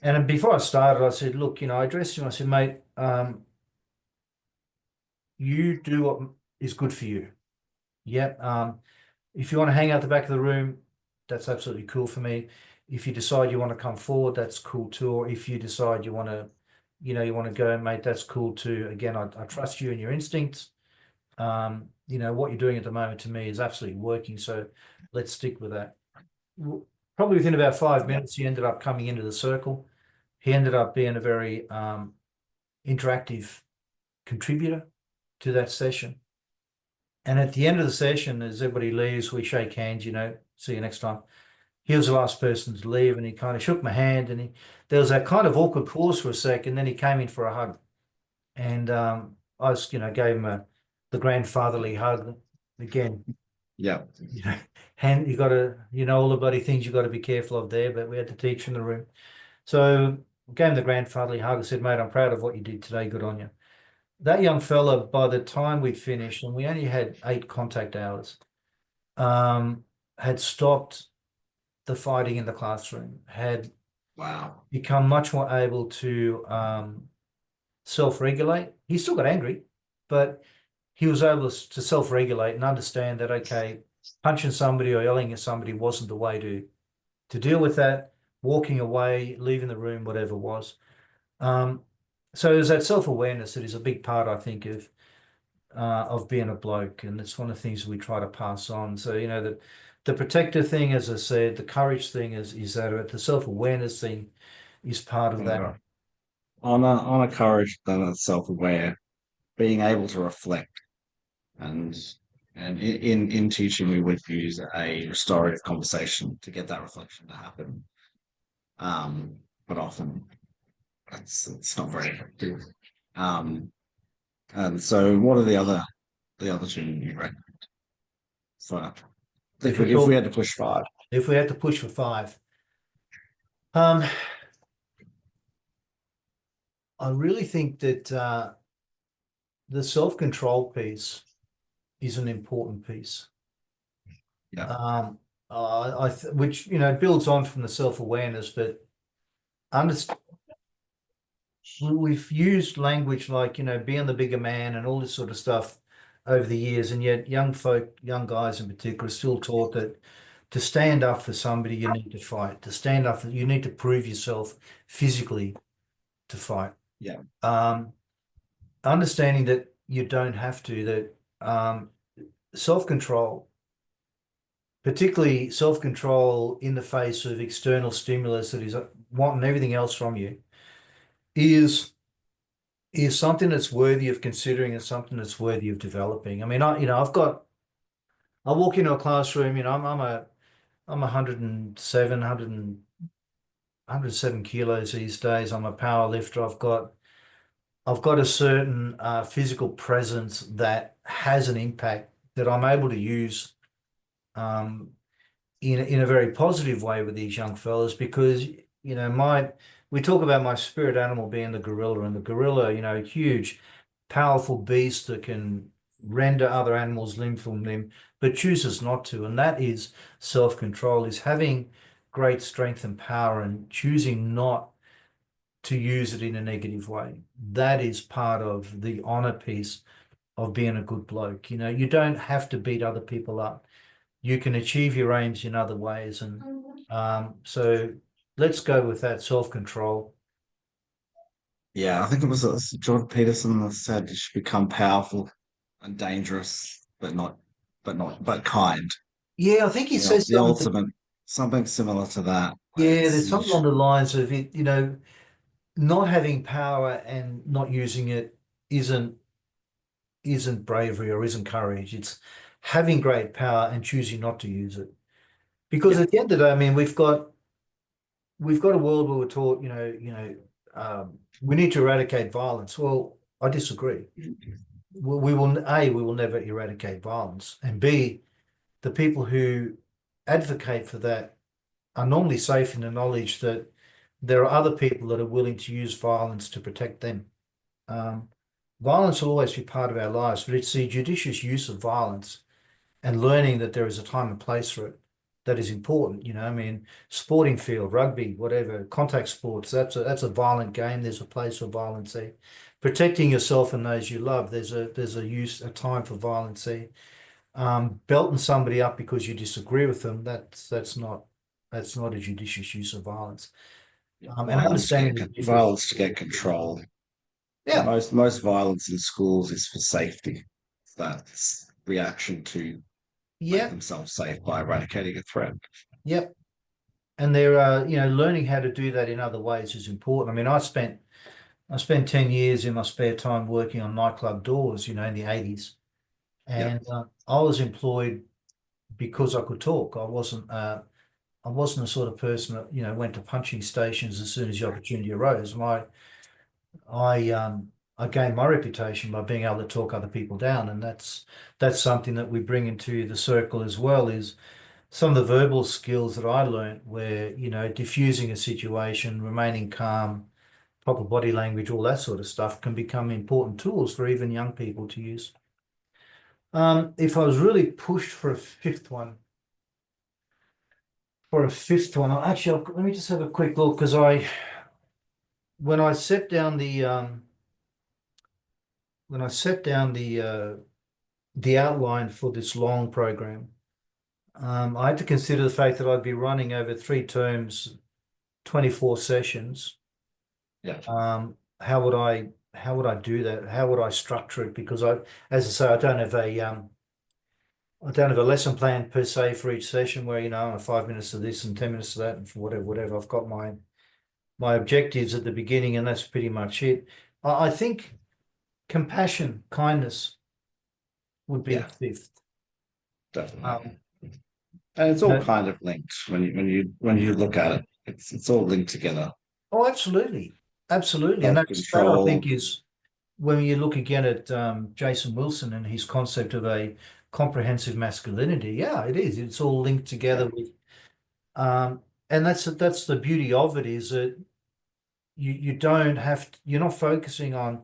And before I started, I said, "Look, I addressed him. I said, mate, you do what is good for you. Yeah. If you want to hang out the back of the room, that's absolutely cool for me. If you decide you want to come forward, that's cool too. Or if you decide you want to go, mate, that's cool too. Again, I trust you and your instincts. What you're doing at the moment to me is absolutely working. So let's stick with that." Probably within about 5 minutes, he ended up coming into the circle. He ended up being a very interactive contributor to that session. And at the end of the session, as everybody leaves, we shake hands, see you next time. He was the last person to leave, and he kind of shook my hand, and there was that kind of awkward pause for a sec, and then he came in for a hug. And I just, gave him the grandfatherly hug again. Yeah, You know, and you got to, all the bloody things you got to be careful of there, but we had the teacher in the room. So gave him the grandfatherly hug and said, "Mate, I'm proud of what you did today. Good on you." That young fella, by the time we'd finished, and we only had 8 contact hours, had stopped the fighting in the classroom, had wow. become much more able to self-regulate. He still got angry, but he was able to self-regulate and understand that, okay, punching somebody or yelling at somebody wasn't the way to deal with that. Walking away, leaving the room, whatever it was. So there's that self-awareness that is a big part, I think, of being a bloke, and it's one of the things we try to pass on. So the protector thing, as I said, the courage thing is that the self-awareness thing is part of that. Yeah. On a courage then it's self-aware, being able to reflect and in teaching we would use a restorative conversation to get that reflection to happen. But often it's not very effective. Um, and so what are the other two you reckon? So If we're if we talking, had to push 5. if we had to push for 5, um, I really think that the self-control piece is an important piece. Yeah. Um, which builds on from the self-awareness, but understand we've used language like being the bigger man and all this sort of stuff over the years, and yet young folk, young guys in particular, are still taught that to stand up for somebody, you need to fight. To stand up, you need to prove yourself physically to fight. Yeah. Um, Understanding that you don't have to, that self-control, particularly self-control in the face of external stimulus that is wanting everything else from you, is something that's worthy of considering and something that's worthy of developing. I mean, I walk into a classroom, I'm 107, 107 kilos these days. I'm a power lifter. I've got a certain physical presence that has an impact that I'm able to use um, in a very positive way with these young fellas because my we talk about my spirit animal being the gorilla, and the gorilla, huge, powerful beast that can render other animals limb from limb, but chooses not to, and that is self-control, is having great strength and power and choosing not to use it in a negative way. That is part of the honor piece of being a good bloke. You don't have to beat other people up. You can achieve your aims in other ways. And so let's go with that self-control. Yeah, I think it was Jordan Peterson that said you should become powerful and dangerous, but kind. Yeah, I think he says The something. ultimate, something similar to that, where Yeah, it's there's you something along the lines of it, not having power and not using it isn't isn't bravery or isn't courage. It's having great power and choosing not to use it. Because yeah, at the end of the day, I mean, we've got a world where we're taught, we need to eradicate violence. Well, I disagree. We will never eradicate violence, and B, the people who advocate for that are normally safe in the knowledge that there are other people that are willing to use violence to protect them. Um, Violence will always be part of our lives, but it's the judicious use of violence and learning that there is a time and place for it that is important. I mean, sporting field, rugby, whatever, contact sports, that's a violent game. There's a place for violence there. Protecting yourself and those you love, there's a time for violence there. Belting somebody up because you disagree with them, that's not a judicious use of violence. And understanding the difference. violence to get control. Yeah, Most violence in schools is for safety. That's reaction to make yeah, themselves safe by eradicating a threat. yep. And learning how to do that in other ways is important. I mean, I spent 10 years in my spare time working on nightclub doors, in the 80s. Yeah, And I was employed because I could talk. I wasn't the sort of person that, went to punching stations as soon as the opportunity arose. I gained my reputation by being able to talk other people down. And that's something that we bring into the circle as well, is some of the verbal skills that I learned where, diffusing a situation, remaining calm, proper body language, all that sort of stuff can become important tools for even young people to use. If I was really pushed for a fifth one, let me just have a quick look because when I set down the outline for this long program, I had to consider the fact that I'd be running over 3 terms, 24 sessions. yeah, How would I do that? How would I structure it? Because as I say, I don't have a lesson plan per se for each session where, 5 minutes of this and 10 minutes of that and for whatever. I've got my objectives at the beginning, and that's pretty much it. I think compassion, kindness would be the yeah, fifth. definitely. Um, And it's you all know, kind of linked when you look at it. It's all linked together. oh, absolutely, absolutely, and that I Self-control. think is when you look again at Jason Wilson and his concept of a comprehensive masculinity. Yeah, it is. It's all linked Yeah, together with, um, and that's the beauty of it, is that you don't have to, you're not focusing on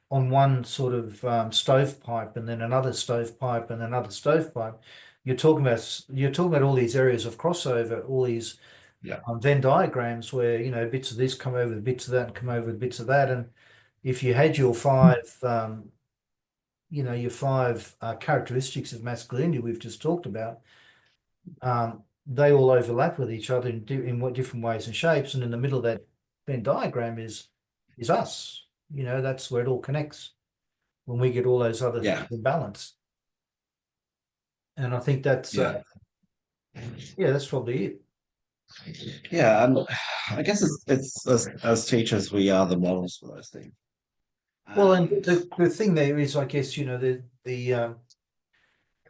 one sort of stovepipe and then another stovepipe and another stovepipe. You're talking about all these areas of crossover, all these yeah, Venn diagrams where bits of this come over with bits of that and come over with bits of that. And if you had your five your five characteristics of masculinity we've just talked about, they all overlap with each other in what different ways and shapes. And in the middle of that Venn diagram is us. That's where it all connects when we get all those other things Yeah, in balance. And I think that's yeah, yeah, that's probably it. yeah. And I guess it's as teachers, we are the models for those things. Well, and And the thing there is, I guess, the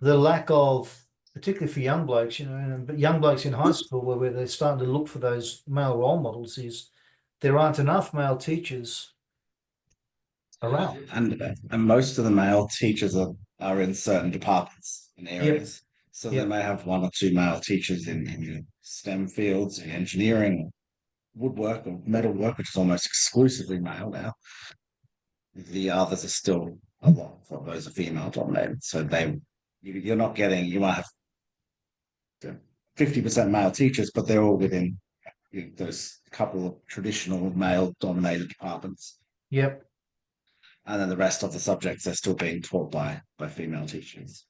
lack of, particularly for young blokes, but young blokes in high school where they're starting to look for those male role models is there aren't enough male teachers around. and most of the male teachers are in certain departments and Yep, areas. So they yep, may have one or two male teachers in STEM fields, in engineering, woodwork, or metalwork, which is almost exclusively male now. The others are still a lot of those are female dominated. So you're not getting, you might have 50% male teachers, but they're all within those couple of traditional male dominated departments. yep. And then the rest of the subjects are still being taught by female teachers.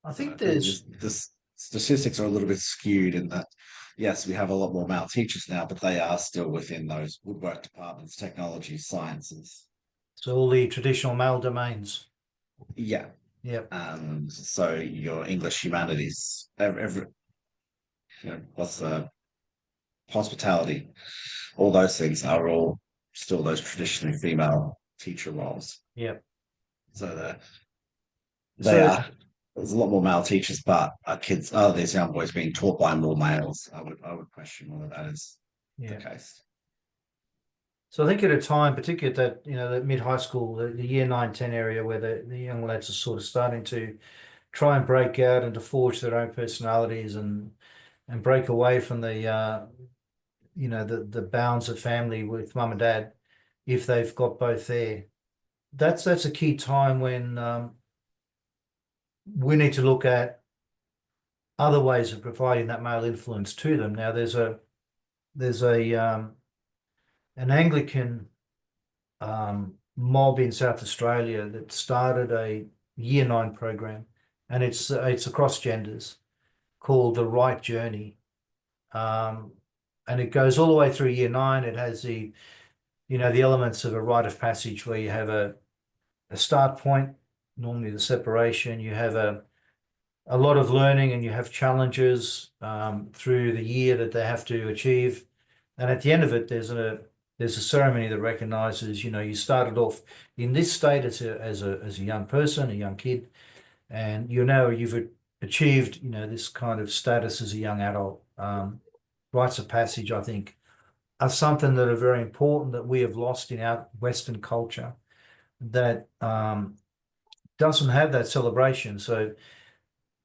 I So think I think there's this statistics are a little bit skewed in that, yes, we have a lot more male teachers now, but they are still within those woodwork departments, technology, sciences. so all the traditional male domains. Yeah. Yep, So your English humanities, what's the hospitality, all those things are all still those traditionally female teacher roles. yep. So they So are there's a lot more male teachers, but are these young boys being taught by more males? I would question whether that is the yeah. case. So I think at a time, particularly at that, that mid-high school, the year 9, 10 area where the young lads are sort of starting to try and break out and to forge their own personalities and break away from the bounds of family with mum and dad, if they've got both there. That's a key time when we need to look at other ways of providing that male influence to them. Now there's an Anglican mob in South Australia that started a year 9 program, and it's across genders, called the Right Journey. Um, and it goes all the way through year 9. It has the elements of a rite of passage where you have a start point, normally the separation. You have a lot of learning and you have challenges through the year that they have to achieve. And at the end of it, there's a ceremony that recognizes, you started off in this state as a young person, a young kid, and you've achieved, this kind of status as a young adult. Rites of passage, I think, are something that are very important that we have lost in our Western culture that doesn't have that celebration. So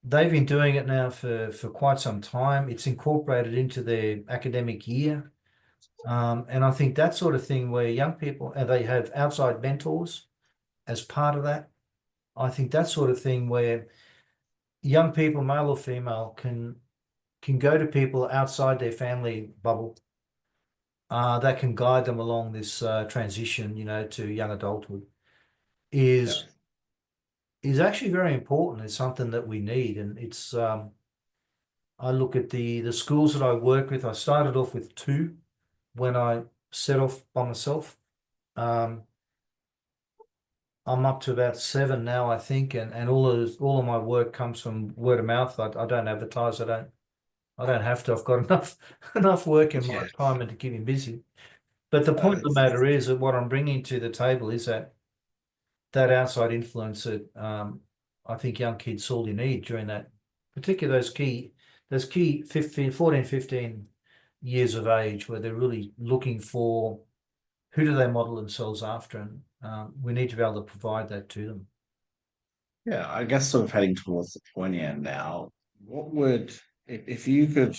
they've been doing it now for quite some time. It's incorporated into their academic year. And I think that sort of thing where young people, and they have outside mentors as part of that. I think that sort of thing where young people, male or female, can go to people outside their family bubble that can guide them along this transition, to young adulthood Yeah. is is actually very important. It's something that we need, and it's I look at the schools that I work with. I started off with two when I set off by myself. Um, I'm up to about seven now, I think, and all of my work comes from word of mouth. I don't advertise. I don't have to. I've got enough work in my Yeah. time and to keep me busy. But the point of the It's matter is that what I'm bringing to the table is that outside influence that I think young kids sorely need during that, particularly those key 15, 14, 15 years of age where they're really looking for who do they model themselves after, and we need to be able to provide that to them. Yeah, I guess sort of heading towards the pointy end now. What would if you could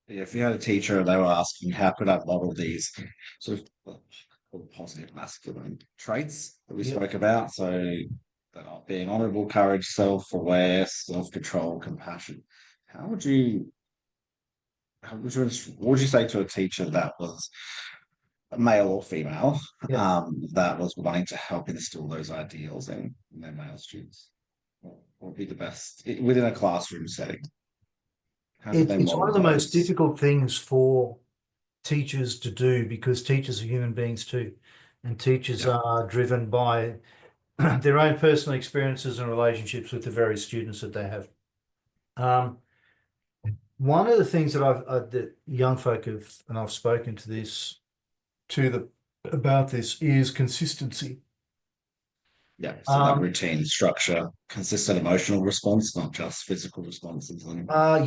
if you had a teacher and they were asking how could I model these sort of positive masculine traits that we Yep. spoke about? So being honorable, courage, self-aware, self-control, compassion. How would you what would you say to a teacher that was male or female, Yeah. that was wanting to help instill those ideals in their male students? What would be the best within a classroom setting? How could they It's one model of the most those? difficult things for teachers to do because teachers are human beings too. And teachers Yeah, are driven by their own personal experiences and relationships with the various students that they have. Um, One of the things that that young folk have, and I've spoken to this to the about this is consistency. yeah. So that Um, routine structure, consistent emotional response, not just physical responses.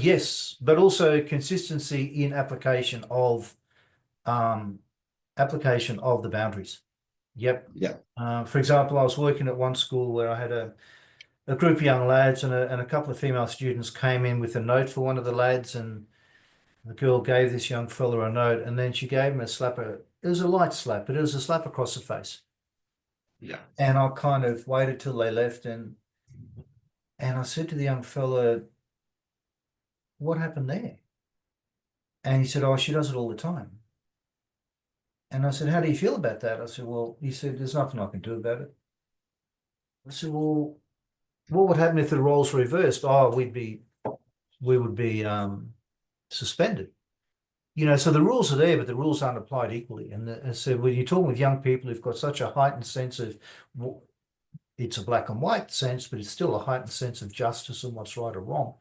yes, but also consistency in um, application of the boundaries. Yep. Yeah, For example, I was working at one school where I had a group of young lads and a couple of female students came in with a note for one of the lads, and the girl gave this young fella a note, and then she gave him a slap. It was a light slap, but it was a slap across the face. yeah, And I kind of waited till they left, and I said to the young fella, "What happened there?" And he said, "Oh, she does it all the time." And I said, "How do you feel about that?" I said, "Well," he said, "there's nothing I can do about it." I said, "Well, what would happen if the roles reversed?" "Oh, we would be suspended." So the rules are there, but the rules aren't applied equally. And I said, when you're talking with young people who've got such a heightened sense of, it's a black and white sense, but it's still a heightened sense of justice and what's right or wrong.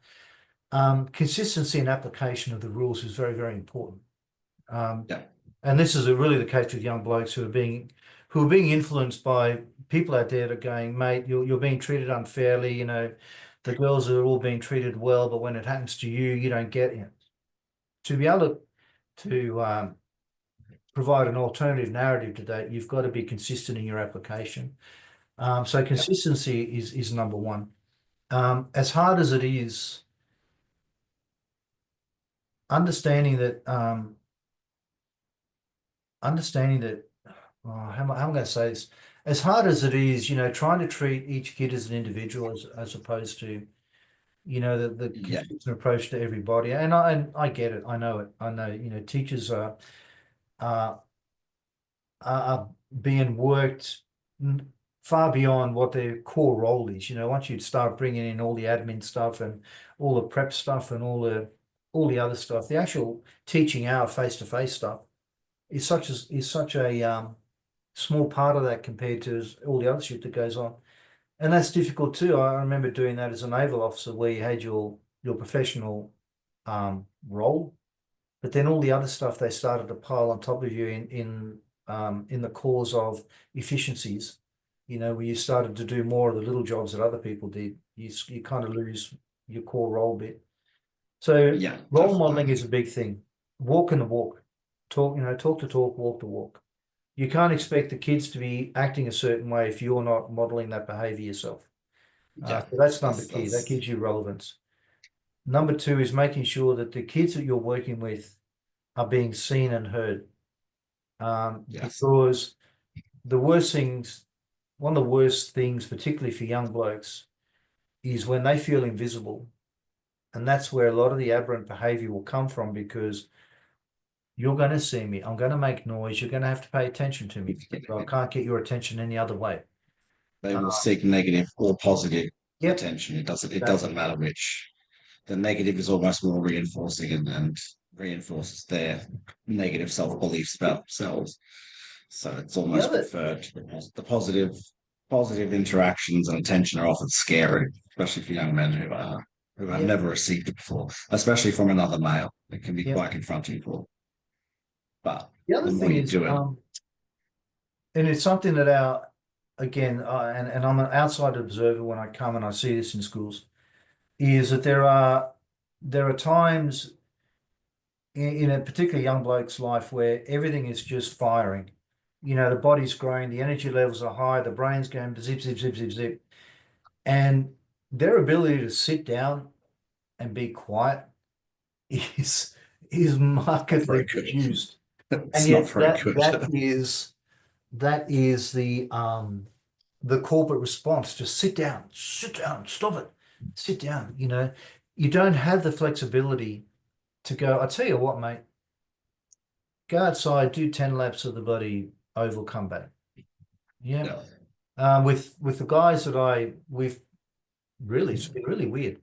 Consistency and application of the rules is very, very important. Um, yeah, and this is really the case with young blokes who are being influenced by people out there that are going, "Mate, you're being treated unfairly. The girls are all being treated well, but when it happens to you, you don't get it." To be able to provide an alternative narrative to that, you've got to be consistent in your application. So yeah, consistency is number one. As hard as it is, understanding that understanding that how am I going to say this? As hard as it is, trying to treat each kid as an individual as opposed to, the yeah, consistent approach to everybody. And I get it. I know it. I know, teachers are are being worked far beyond what their core role is. Once you start bringing in all the admin stuff and all the prep stuff and all the other stuff, the actual teaching hour face-to-face stuff is such a small part of that compared to all the other shit that goes on. And that's difficult too. I remember doing that as a naval officer where you had your professional role, but then all the other stuff they started to pile on top of you in the cause of efficiencies, where you started to do more of the little jobs that other people did. You kind of lose your core role bit. So yeah, role definitely. modeling is a big thing. Walking the walk, talk to talk, walk to walk. You can't expect the kids to be acting a certain way if you're not modeling that behavior yourself. Yeah, So that's number that's key. That that's gives you relevance. Number two is making sure that the kids that you're working with are being seen and heard. yes, Because the worst things, one of the worst things, particularly for young blokes, is when they feel invisible. And that's where a lot of the aberrant behavior will come from because you're going to see me. I'm going to make noise. You're going to have to pay attention to me. But I can't get your attention any other way. they Uh, will seek negative or positive yep, attention. It doesn't exactly. matter which. The negative is almost more reinforcing and reinforces their negative self beliefs about themselves. So it's The almost other, preferred. The positive interactions and attention are often scary, especially for young men who have yep, never received it before, especially from another male. It can be yep. quite confronting for. But The other the more thing you is, do it, and it's something that again, and I'm an outside observer when I come and I see this in schools, is that there are times in a particularly young bloke's life where everything is just firing. The body's growing, the energy levels are high, the brain's going zip, zip, zip, zip, zip. And their ability to sit down and be quiet is is not markedly very good. reduced. And It's not yet very that good. that is the corporate response. Just sit down, stop it, sit down. You don't have the flexibility to go, I tell you what, mate. go outside, do 10 laps of the bloody oval, come back. Yeah. Yeah. With the guys that we've really, it's been really weird.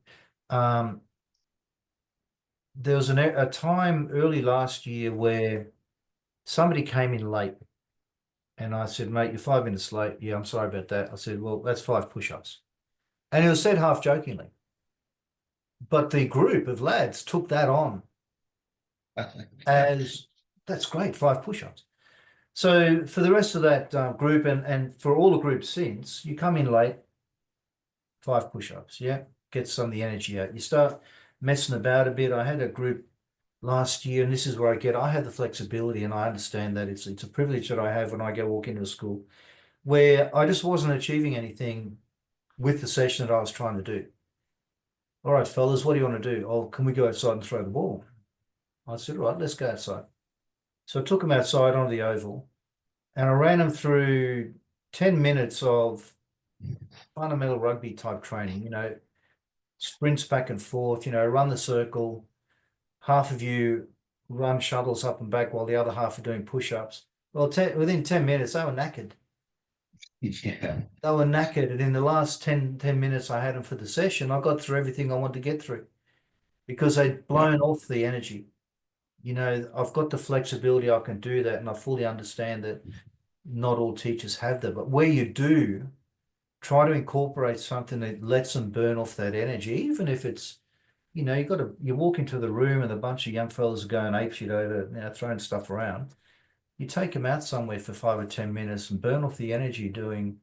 Um, there was a time early last year where somebody came in late and I said, mate, you're 5 minutes late. Yeah, I'm sorry about that. I said, well, that's 5 push-ups. And it was said half jokingly. But the group of lads took that on as that's great, 5 push-ups. So for the rest of that group and for all the groups since, you come in late, 5 push-ups, yeah, get some of the energy out. You start messing about a bit. I had a group last year, and this is where I have the flexibility, and I understand that it's a privilege that I have when I go walk into a school where I just wasn't achieving anything with the session that I was trying to do. All right, fellas, what do you want to do? Oh, can we go outside and throw the ball? I said, all right, let's go outside. So I took them outside onto the oval and I ran them through 10 minutes of fundamental rugby type training, sprints back and forth, run the circle. Half of you run shuttles up and back while the other half are doing push-ups. Well, within 10 minutes, they were knackered. Yeah. They were knackered. And in the last 10 minutes I had them for the session, I got through everything I wanted to get through because they'd Yeah. blown off the energy. I've got the flexibility, I can do that. And I fully understand that not all teachers have that. But where you do, try to incorporate something that lets them burn off that energy, even if it's, you walk into the room and a bunch of young fellas are going apeshit over, throwing stuff around. You take them out somewhere for 5 or 10 minutes and burn off the energy doing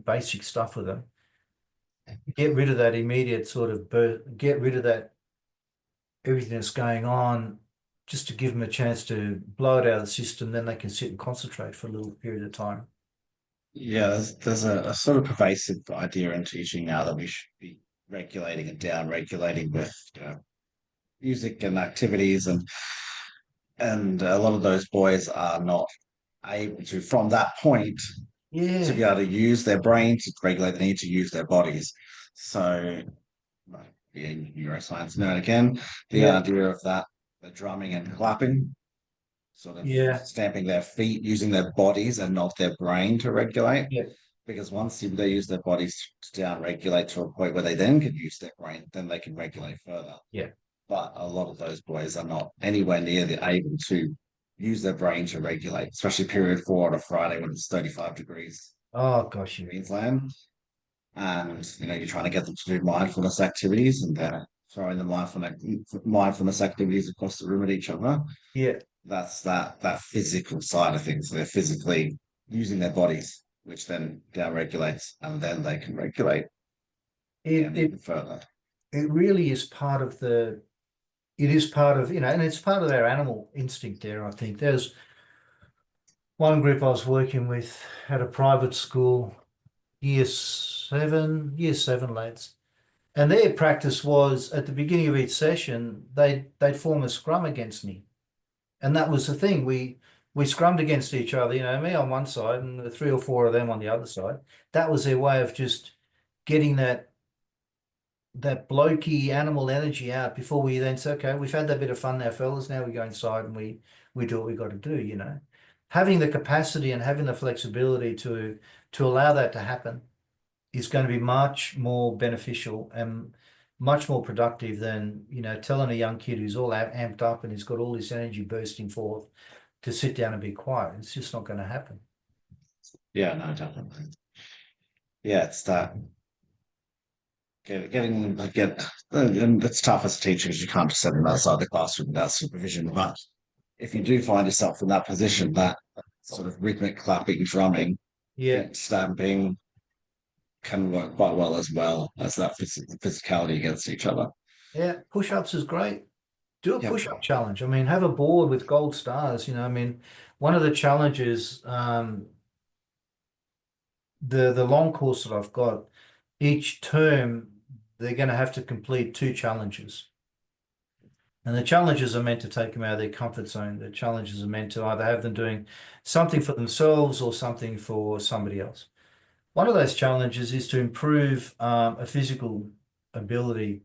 basic stuff with them. Get rid of that immediate sort of get rid of that everything that's going on, just to give them a chance to blow it out of the system. Then they can sit and concentrate for a little period of time. Yeah, there's a sort of pervasive idea in teaching now that we should be regulating and down regulating with music and activities, and a lot of those boys are not able to, from that point, to Yeah, be able to use their brain to regulate. They need to use their bodies. So, like, being neuroscience nerd again, the yeah, idea of that, the drumming and clapping, sort of yeah, stamping their feet, using their bodies and not their brain to regulate. yeah, Because once they use their bodies to down regulate to a point where they then can use their brain, then they can regulate further. yeah. But a lot of those boys are not anywhere near able to use their brain to regulate, especially period 4 on a Friday when it's 35 degrees Oh gosh, in yeah, Queensland. And you're trying to get them to do mindfulness activities, and they're throwing the mindfulness activities across the room at each other. yeah. That's that physical side of things. They're physically using their bodies, which then down regulates, and then they can regulate It again it even further. it really is part of it is part of, and it's part of their animal instinct there, I think. There's one group I was working with at a private school, year seven lads. And their practice was at the beginning of each session, they'd form a scrum against me. And that was the thing. We scrummed against each other, me on one side and the three or four of them on the other side. That was their way of just getting that blokey animal energy out before we then say, okay, we've had that bit of fun now, fellas. Now we go inside and we do what we got to do. Having the capacity and having the flexibility to allow that to happen is going to be much more beneficial and much more productive than, telling a young kid who's all amped up and he's got all this energy bursting forth to sit down and be quiet. It's just not going to happen. Yeah, no, definitely. Yeah, it's that getting them to get, and it's tough as a teacher because you can't just send them outside the classroom without supervision. But if you do find yourself in that position, that sort of rhythmic clapping, drumming, Yeah. feet stamping can work quite well as that physicality against each other. Yeah. Push-ups is great. Do a Yep. push-up challenge. I mean, have a board with gold stars, I mean, one of the challenges, the long course that I've got, each term they're going to have to complete 2 challenges. And the challenges are meant to take them out of their comfort zone. The challenges are meant to either have them doing something for themselves or something for somebody else. One of those challenges is to improve a physical ability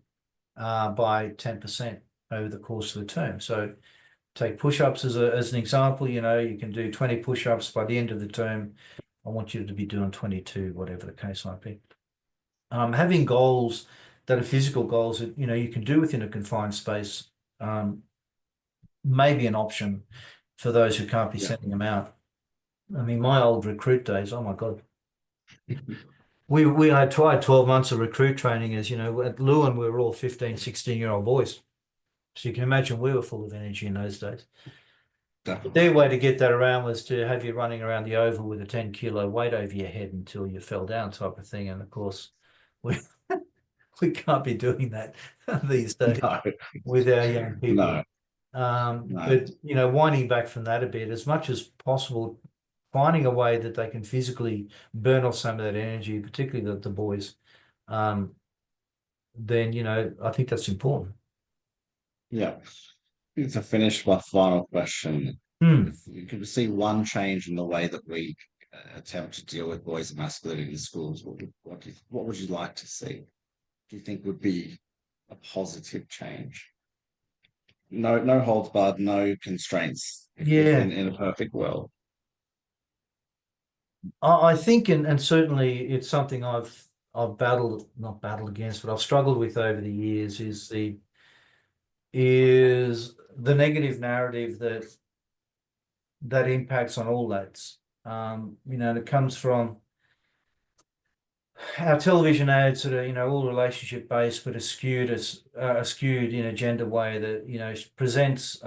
by 10% over the course of the term. So take push-ups as an example. You can do 20 push-ups by the end of the term. I want you to be doing 22, whatever the case might be. Having goals that are physical goals that you can do within a confined space may be an option for those who can't be Yeah. sending them out. I mean, my old recruit days, oh my God. I tried 12 months of recruit training as, at Lewin, we were all 15, 16-year-old boys. So you can imagine we were full of energy in those days. Definitely. Their way to get that around was to have you running around the oval with a 10-kilo weight over your head until you fell down type of thing. And of course, we we can't be doing that these days No, with our young people. no, no. But winding back from that a bit, as much as possible, finding a way that they can physically burn off some of that energy, particularly the boys, um, then I think that's important. Yeah. To finish my final question, Hmm. if you could see one change in the way that we attempt to deal with boys and masculinity in schools, what would you like to see? Do you think would be a positive change? No, no holds barred, no constraints. If Yeah, in a perfect world. I think, and certainly it's something I've not battled against, but I've struggled with over the years is the negative narrative that impacts on all lads. It comes from our television ads that are, all relationship based, but are skewed in a gender way that, presents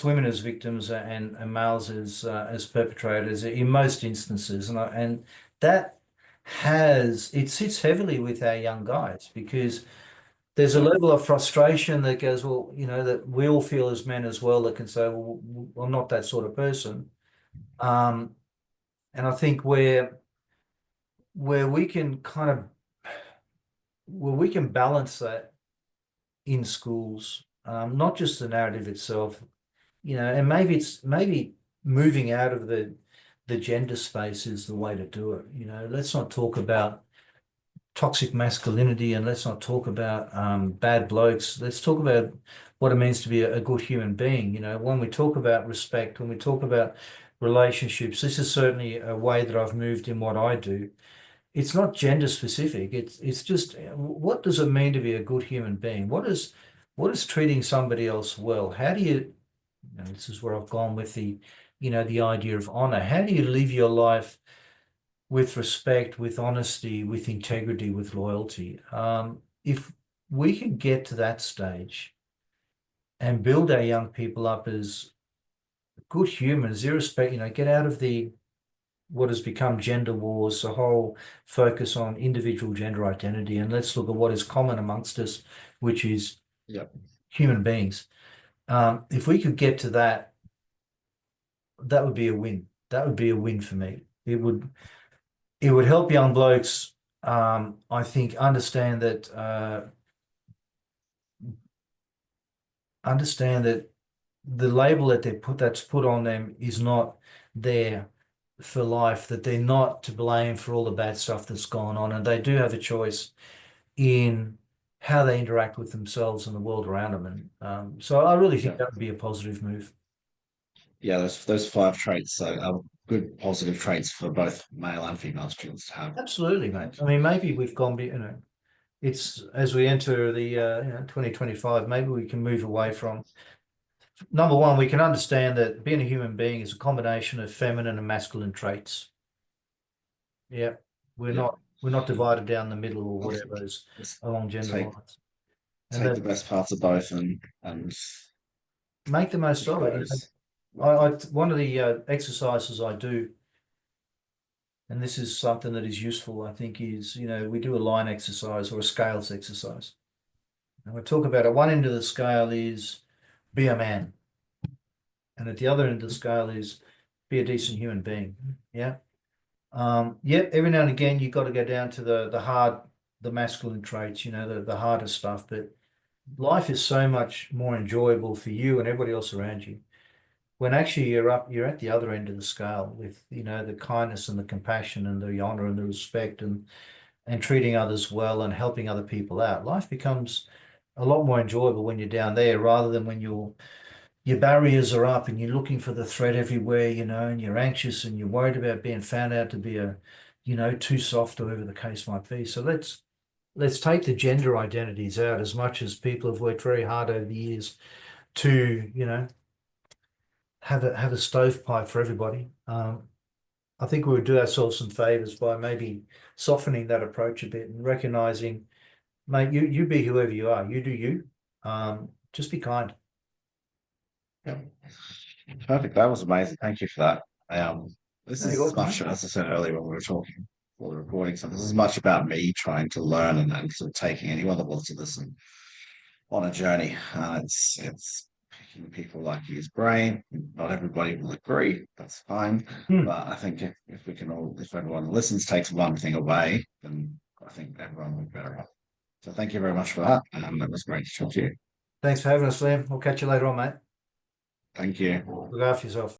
women as victims and males as perpetrators in most instances. And that it sits heavily with our young guys because there's a Yeah, level of frustration that goes, well, that we all feel as men as well that can say, well, I'm not that sort of person. Um, and I think where we can kind of where we can balance that in schools, not just the narrative itself, and maybe moving out of the gender space is the way to do it. Let's not talk about toxic masculinity and let's not talk about bad blokes. Let's talk about what it means to be a good human being. When we talk about respect, when we talk about relationships, this is certainly a way that I've moved in what I do. It's not gender specific. It's just what does it mean to be a good human being? What is treating somebody else well? How do you, and this is where I've gone with the idea of honor. How do you live your life with respect, with honesty, with integrity, with loyalty? If we can get to that stage and build our young people up as good humans, irrespective, get out of the what has become gender wars, the whole focus on individual gender identity, and let's look at what is common amongst us, which is yeah, human beings. If we could get to that, that would be a win. That would be a win for me. It would help young blokes, I think, understand that the label that's put on them is not there for life, that they're not to blame for all the bad stuff that's gone on, and they do have a choice in how they interact with themselves and the world around them. And so I really think yeah, that would be a positive move. yeah. Those five traits are good positive traits for both male and female students to have. Absolutely, mate. I mean, maybe we've gone, it's as we enter the 2025, maybe we can move away from number one, we can understand that being a human being is a combination of feminine and masculine traits. Yeah. We're Yeah, not we're not divided down the middle or whatever is let's along gender take lines. And take the that best parts of both and make the most push of it. those. One of the exercises I do, and this is something that is useful, I think, is we do a line exercise or a scales exercise. And we talk about at one end of the scale is be a man, and at the other end of the scale is be a decent human being. Yeah. Yep, every now and again you've got to go down to the masculine traits, the harder stuff. But life is so much more enjoyable for you and everybody else around you when actually you're at the other end of the scale with, the kindness and the compassion and the honor and the respect and treating others well and helping other people out. Life becomes a lot more enjoyable when you're down there rather than when you're your barriers are up and you're looking for the threat everywhere, and you're anxious and you're worried about being found out to be too soft or whatever the case might be. So let's take the gender identities out as much as people have worked very hard over the years to, have a stovepipe for everybody. I think we would do ourselves some favors by maybe softening that approach a bit and recognizing, mate, you be whoever you are, you do you. Just be kind. Yeah. Perfect. That was amazing. Thank you for that. This No, is you're as welcome, much, mate. as I said earlier when we were talking for the recording, so this is much about me trying to learn and sort of taking anyone that wants to listen on a journey. It's picking people like you's brain. Not everybody will agree. That's fine. Hmm. But I think if we can all, if everyone listens, takes one thing away, then I think everyone will be better off. So thank you very much for that. It was great to talk to you. Thanks for having us, Liam. We'll catch you later on, mate. Thank you. Look after yourself.